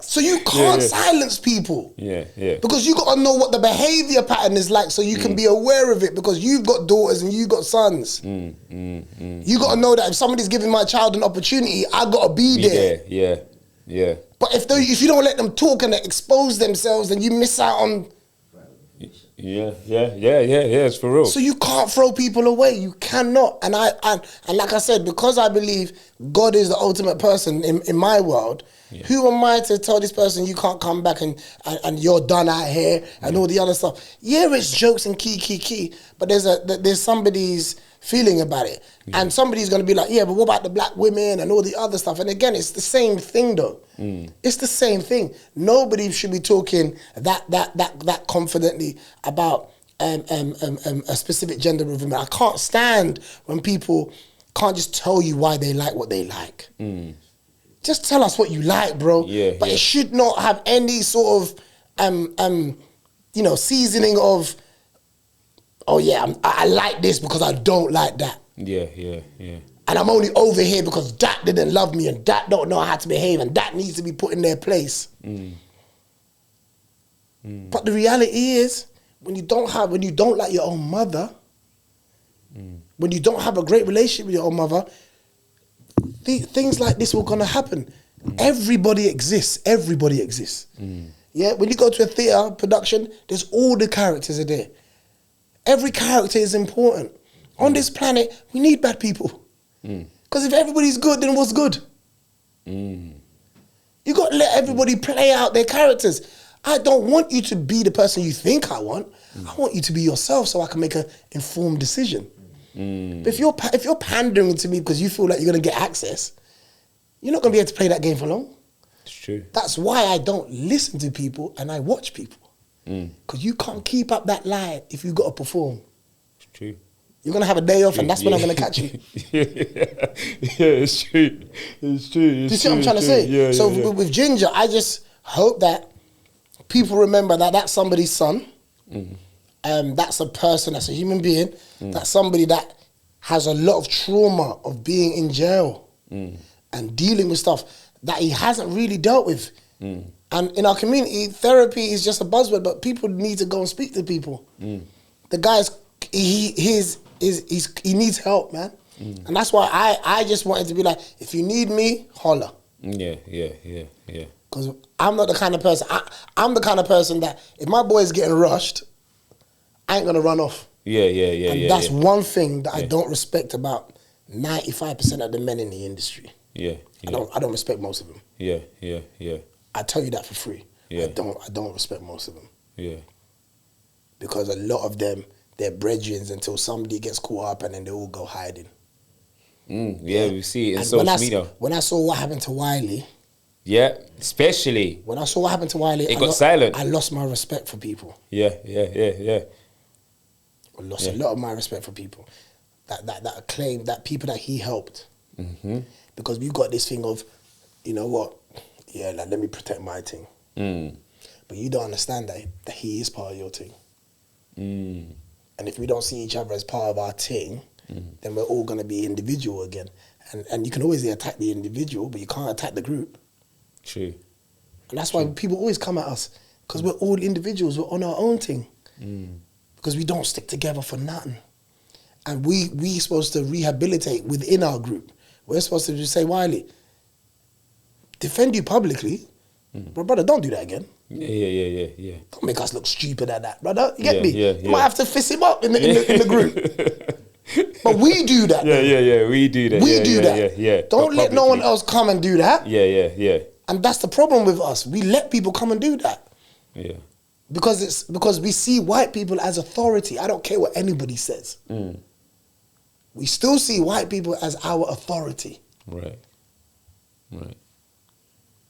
So you can't silence people. Yeah. Because you got to know what the behavior pattern is like so you can be aware of it because you've got daughters and you've got sons. You got to know that if somebody's giving my child an opportunity, I got to be there. Yeah. But if you don't let them talk and expose themselves, then you miss out on... Yeah, it's for real. So you can't throw people away. You cannot. And like I said, because I believe God is the ultimate person in my world, who am I to tell this person you can't come back and you're done out here and all the other stuff? Yeah, it's jokes and key, but there's somebody's feeling about it. And somebody's going to be like, yeah, but what about the black women and all the other stuff? And again, it's the same thing though. It's the same thing. Nobody should be talking that confidently about a specific gender of women. I can't stand when people can't just tell you why they like what they like. Just tell us what you like, bro. But it should not have any sort of seasoning of, oh yeah, I like this because I don't like that. Yeah. And I'm only over here because that didn't love me and that don't know how to behave and that needs to be put in their place. But the reality is, when you don't like your own mother, when you don't have a great relationship with your own mother, things like this were gonna happen. Everybody exists. Yeah, when you go to a theatre production, there's all the characters are there. Every character is important. On this planet, we need bad people. Because if everybody's good, then what's good? You got to let everybody play out their characters. I don't want you to be the person you think I want. I want you to be yourself so I can make an informed decision. But if you're pandering to me because you feel like you're going to get access, you're not going to be able to play that game for long. It's true. That's why I don't listen to people and I watch people. Because you can't keep up that lie if you've got to perform. It's true. You're going to have a day off and that's when I'm going to catch you. It's true. Do you see what I'm trying to say? With Ginger, I just hope that people remember that that's somebody's son. That's a person, that's a human being. That's somebody that has a lot of trauma of being in jail and dealing with stuff that he hasn't really dealt with. And in our community, therapy is just a buzzword, but people need to go and speak to people. The guy's, he needs help, man. And that's why I just wanted to be like, if you need me, holler. Yeah. Because I'm not the kind of person, I'm the kind of person that if my boy is getting rushed, I ain't gonna run off. Yeah. And that's one thing that I don't respect about 95% of the men in the industry. Yeah. I don't respect most of them. Yeah. I tell you that for free. Yeah. I don't respect most of them. Yeah. Because a lot of them, they're brethrens until somebody gets caught up and then they all go hiding. We see it in social media. When I saw what happened to Wiley. Yeah, especially. When I saw what happened to Wiley, it got silent. I lost my respect for people. Yeah. I lost a lot of my respect for people. That claim, that people that he helped. Because we've got this thing of, you know what, let me protect my thing. But you don't understand that he is part of your thing. And if we don't see each other as part of our thing, then we're all going to be individual again. And you can always attack the individual, but you can't attack the group. True. And that's why people always come at us, because we're all individuals, we're on our own thing. Because we don't stick together for nothing. And we're supposed to rehabilitate within our group. We're supposed to just say, Wiley, defend you publicly, but brother, don't do that again. Yeah. Don't make us look stupid at that, brother. You get me? You might have to fist him up in the group. But we do that. Yeah, we do that. We do that. Yeah. Don't let no one else come and do that. Yeah. And that's the problem with us. We let people come and do that. Yeah. Because we see white people as authority. I don't care what anybody says. we still see white people as our authority. Right. Right.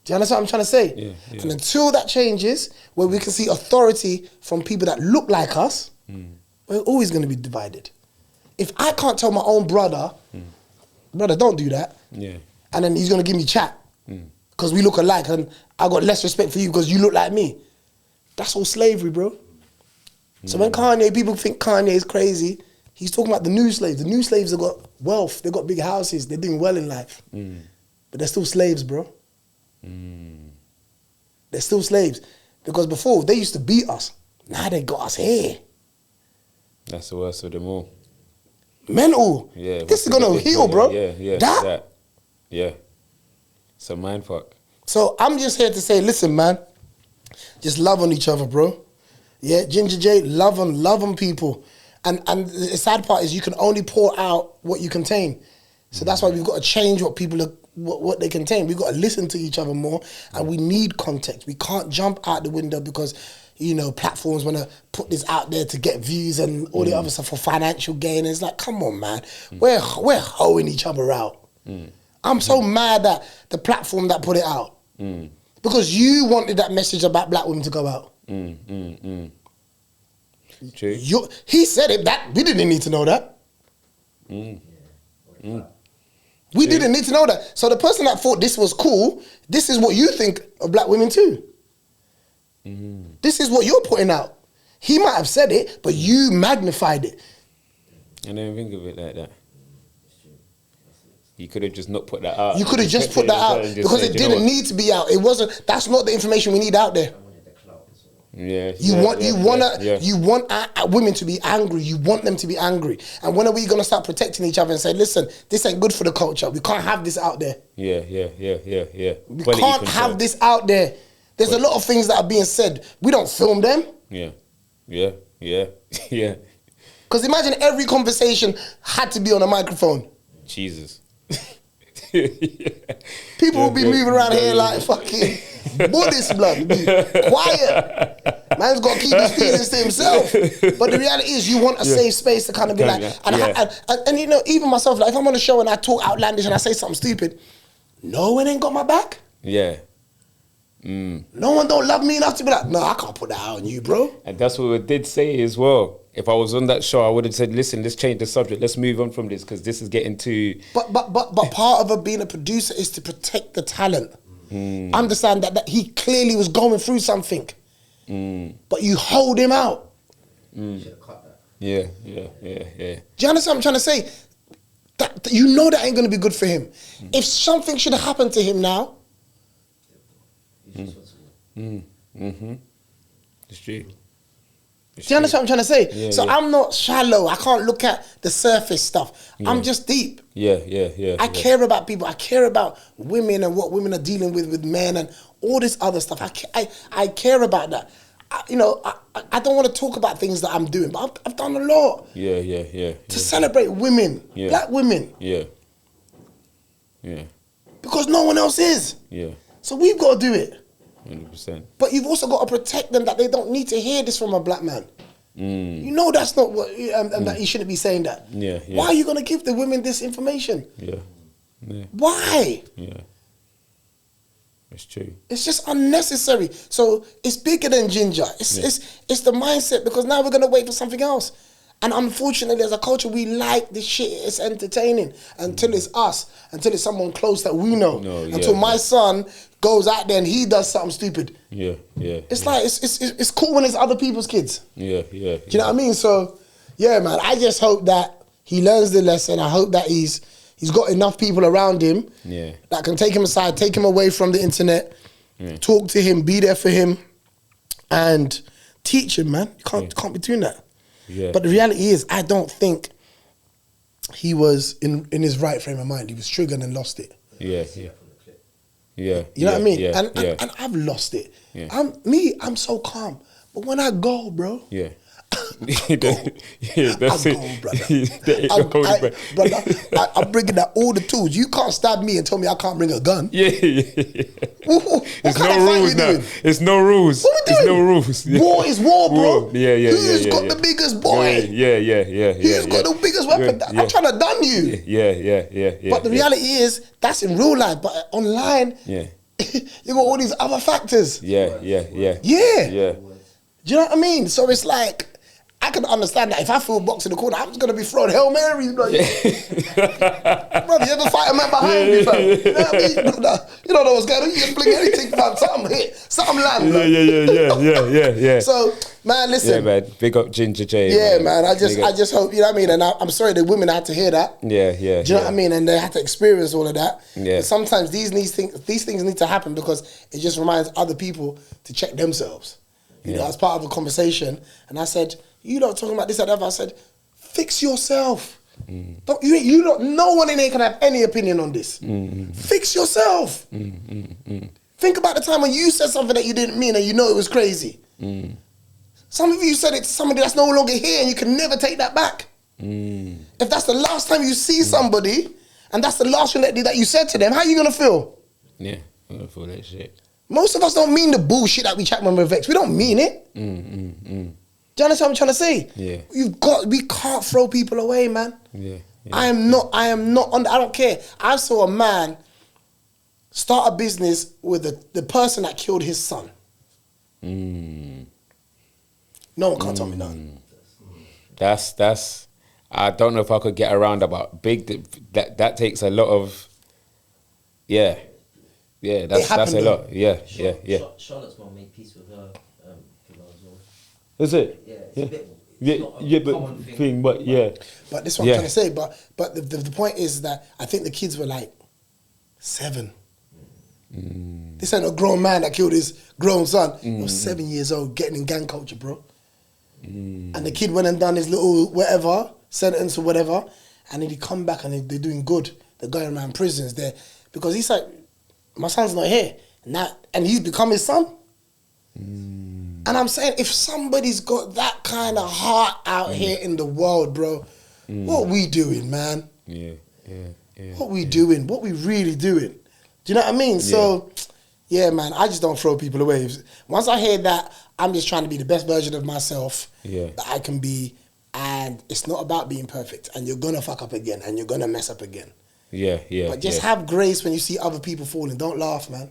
Do you understand what I'm trying to say? Yeah, yeah. And until that changes, where we can see authority from people that look like us, we're always going to be divided. If I can't tell my own brother, brother, don't do that, and then he's going to give me chat because we look alike and I got less respect for you because you look like me, that's all slavery, bro. So when people think Kanye is crazy, he's talking about the new slaves. The new slaves have got wealth, they've got big houses, they're doing well in life. But they're still slaves, bro. They're still slaves. Because before, they used to beat us. Now they got us here. That's the worst of them all. Mental. Yeah. This is going to heal, bro. Yeah. That. Yeah. It's a mind fuck. So I'm just here to say, listen, man. Just love on each other, bro. Yeah, Ginger J, love on people. And the sad part is you can only pour out what you contain. So that's why we've got to change what people are, what they contain. We've got to listen to each other more, and we need context. We can't jump out the window because, you know, platforms want to put this out there to get views and all the other stuff for financial gain. And it's like, come on, man. We're hoeing each other out. I'm so mad at the platform that put it out. Because you wanted that message about black women to go out. True. He said it, that we didn't need to know that. We didn't need to know that. So the person that thought this was cool, this is what you think of black women too. This is what you're putting out. He might have said it, but you magnified it. I didn't think of it like that. You could have just not put that out. You could have just put that out because it didn't need to be out. It wasn't. That's not the information we need out there. Yeah. You want women to be angry. You want them to be angry. And when are we gonna start protecting each other and say, listen, this ain't good for the culture. We can't have this out there. Yeah. We can't have this out there. There's a lot of things that are being said. We don't film them. Yeah. Because imagine every conversation had to be on a microphone. Jesus. People will be moving around here like fucking Buddhist blood. Be quiet. Man's got to keep his feelings to himself. But the reality is, you want a safe space to kind of be like, and you know, even myself, like if I'm on a show and I talk outlandish and I say something stupid, no one ain't got my back. Yeah. No one don't love me enough to be like, no, I can't put that out on you, bro. And that's what we did say as well. If I was on that show, I would have said, listen, let's change the subject. Let's move on from this because this is getting too... But part of being a producer is to protect the talent. Understand that he clearly was going through something. But you hold him out. Should have cut that. Yeah. Do you understand what I'm trying to say? That you know that ain't going to be good for him. If something should have happened to him now... It's true. Do you understand what I'm trying to say? Yeah, so I'm not shallow. I can't look at the surface stuff. I'm just deep. Yeah. I care about people. I care about women and what women are dealing with men and all this other stuff. I care about that. I don't want to talk about things that I'm doing, but I've done a lot. Yeah. To celebrate women, black women. Yeah. Because no one else is. Yeah. So we've got to do it. 100%. But you've also got to protect them that they don't need to hear this from a black man. You know that's not what, and that you shouldn't be saying that. Yeah. Why are you going to give the women this information? Yeah. Why? Yeah. It's true. It's just unnecessary. So it's bigger than ginger. It's the mindset, because now we're going to wait for something else. And unfortunately, as a culture, we like this shit. It's entertaining until it's us, until it's someone close that we know. Until my son goes out there and he does something stupid. Yeah. It's like it's cool when it's other people's kids. Yeah. Do you know what I mean? So, yeah, man. I just hope that he learns the lesson. I hope that he's got enough people around him that can take him aside, take him away from the internet, talk to him, be there for him, and teach him, man. You can't be doing that. Yeah. But the reality is, I don't think he was in his right frame of mind. He was triggered and lost it. Yeah. You know what I mean? Yeah. And I've lost it. Yeah. I'm so calm. But when I go, bro, That's it. Brother, I'm bringing out all the tools. You can't stab me and tell me I can't bring a gun. There's no rules now. There's no rules. What we doing? There's no rules. War is war, bro. Who's got the biggest boy? Who's got the biggest weapon? I'm trying to done you. Yeah. But the reality is, that's in real life. But online, you got all these other factors. Yeah. Do you know what I mean? So it's like, I can understand that if I feel box in the corner, I'm just gonna be throwing Hail Marys, bro. Bro, you ever fight a man behind me, fam? You know what I mean? Brother, you don't know what's going on. You just fling anything, fam. Something hit, something land. Yeah. So, man, listen. Yeah, man. Big up Ginger J. Yeah, man. I just hope, you know what I mean? And I'm sorry the women had to hear that. Yeah. Do you know what I mean? And they had to experience all of that. Yeah. But sometimes these things need to happen because it just reminds other people to check themselves. You know, as part of a conversation, and I said, "You not talking about this and that." I said, "Fix yourself. Don't you don't. No one in here can have any opinion on this. Fix yourself. Think about the time when you said something that you didn't mean and you know it was crazy. Some of you said it to somebody that's no longer here and you can never take that back. If that's the last time you see somebody and that's the last thing that you said to them, how are you gonna feel? Yeah, I'm gonna feel that shit." Most of us don't mean the bullshit that we chat when we're vexed. We don't mean it. Do you understand what I'm trying to say? Yeah. We can't throw people away, man. Yeah. I am not on, I don't care. I saw a man start a business with the person that killed his son. No one can't tell me nothing. That's I don't know if I could get around about that takes a lot of that's a lot. Yeah. Charlotte's mom made peace with her killer as well. Is it? Yeah, it's a bit. But thing, but yeah. But this is what I'm trying to say. But the point is that I think the kids were like 7. This ain't a grown man that killed his grown son. He was 7 years old, getting in gang culture, bro. And the kid went and done his little whatever sentence or whatever, and then he come back and they're doing good. They're going around prisons there because he's like, my son's not here now, and he's become his son. And I'm saying, if somebody's got that kind of heart out here in the world, bro, what we doing, man? Yeah. What we doing? What we really doing? Do you know what I mean? Yeah. So, yeah, man, I just don't throw people away. Once I hear that, I'm just trying to be the best version of myself that I can be, and it's not about being perfect. And you're gonna fuck up again, and you're gonna mess up again. Yeah. But just have grace when you see other people falling. Don't laugh, man.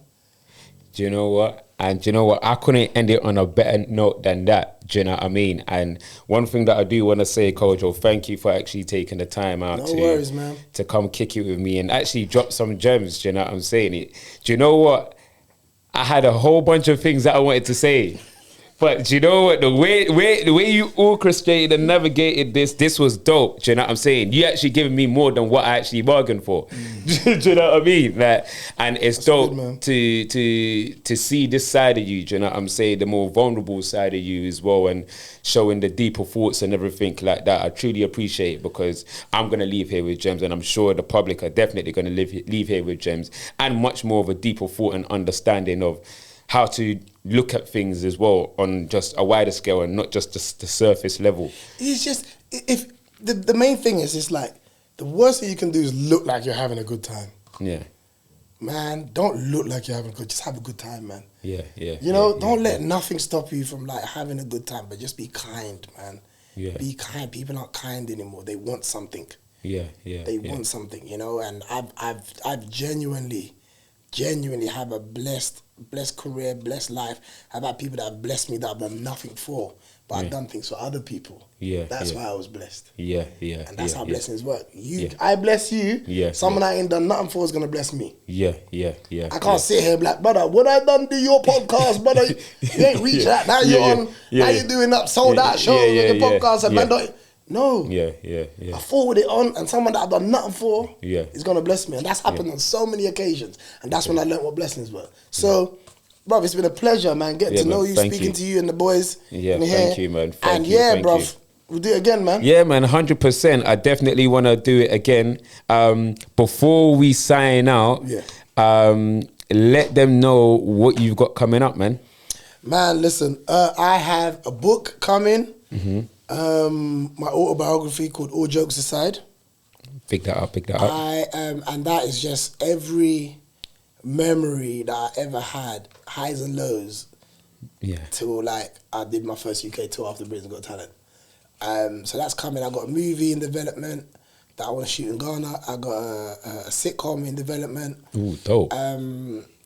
Do you know what? And do you know what? I couldn't end it on a better note than that. Do you know what I mean? And one thing that I do want to say, Kojo, thank you for actually taking the time out to come kick it with me and actually drop some gems. Do you know what I'm saying? Do you know what? I had a whole bunch of things that I wanted to say. But do you know what? The way you orchestrated and navigated this was dope. Do you know what I'm saying? You actually giving me more than what I actually bargained for. Do you know what I mean? Like, and it's that's dope good, to see this side of you. Do you know what I'm saying? The more vulnerable side of you as well, and showing the deeper thoughts and everything like that. I truly appreciate it because I'm gonna leave here with gems, and I'm sure the public are definitely gonna leave here with gems and much more of a deeper thought and understanding of how to look at things as well on just a wider scale and not just the surface level. It's just, if the main thing is, it's like, the worst thing you can do is look like you're having a good time. Yeah. Man, don't look like you're having a good, just have a good time, man. Yeah. You know, don't let nothing stop you from like having a good time, but just be kind, man. Yeah. Be kind. People aren't kind anymore. They want something. They want something, you know, and I've genuinely have a blessed career, blessed life. How about people that have blessed me that I've done nothing for, but I've done things for other people. That's why I was blessed. And that's how blessings work. I bless you. Someone I ain't done nothing for is gonna bless me. I can't sit here like, brother, what I done do your podcast, brother? You ain't reached that. Now you're on. Now you're doing up sold out shows on your podcast, and man, don't. No. I forward it on, and someone that I've done nothing for is gonna bless me, and that's happened on so many occasions, and that's when I learned what blessings were. So, bruv, it's been a pleasure, man, getting to know you, speaking to you and the boys. Thank you, man. Thank you, bruv, we'll do it again, man. Yeah, man, 100%. I definitely want to do it again. Before we sign out, let them know what you've got coming up, man. Man, listen, I have a book coming. My autobiography called All Jokes Aside. Pick that up. And that is just every memory that I ever had, highs and lows. Yeah. Till like I did my first UK tour after Britain's Got Talent. So that's coming. I got a movie in development that I want to shoot in Ghana. I got a sitcom in development. Ooh, dope.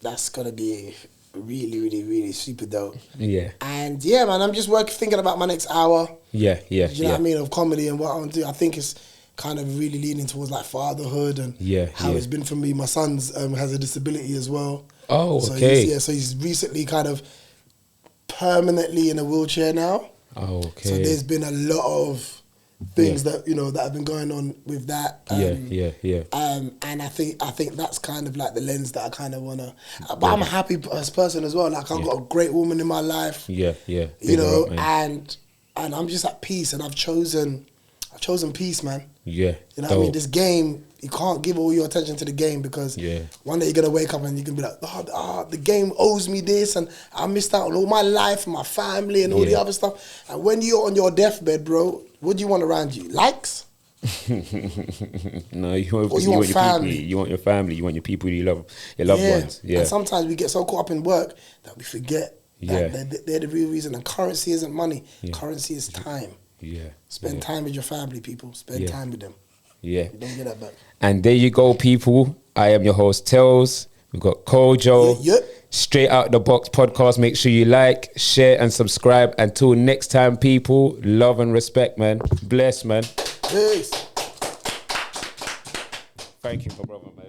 That's gonna be really, really, really super dope. Yeah. And yeah, man, I'm just thinking about my next hour. Yeah. Do you know what I mean, of comedy and what I want to do. I think it's kind of really leaning towards like fatherhood and how it's been for me. My son's has a disability as well. Oh, so okay. So he's recently kind of permanently in a wheelchair now. Oh, okay. So there's been a lot of things that that have been going on with that. And I think that's kind of like the lens that I kind of wanna. But I'm a happy person as well. Like I've got a great woman in my life. Yeah. You know, and I'm just at peace, and I've chosen peace, man. Yeah. You know what I mean? This game, you can't give all your attention to the game because one day you're gonna wake up and you're gonna be like, the game owes me this, and I missed out on all my life, my family, and all the other stuff. And when you're on your deathbed, bro, what do you want around you? Likes? No, you want your family. People, you want your family. You want your people you love, your loved ones. Yeah. And sometimes we get so caught up in work that we forget that they're the real reason. And currency isn't money. Currency is time. Yeah. Spend time with your family, people. Spend time with them. Yeah. You don't get that back. And there you go, people. I am your host, Tailz. We've got Kojo. Straight Out the Box podcast. Make sure you like, share, and subscribe. Until next time, people. Love and respect, man. Bless, man. Peace. Thank you for brother, man.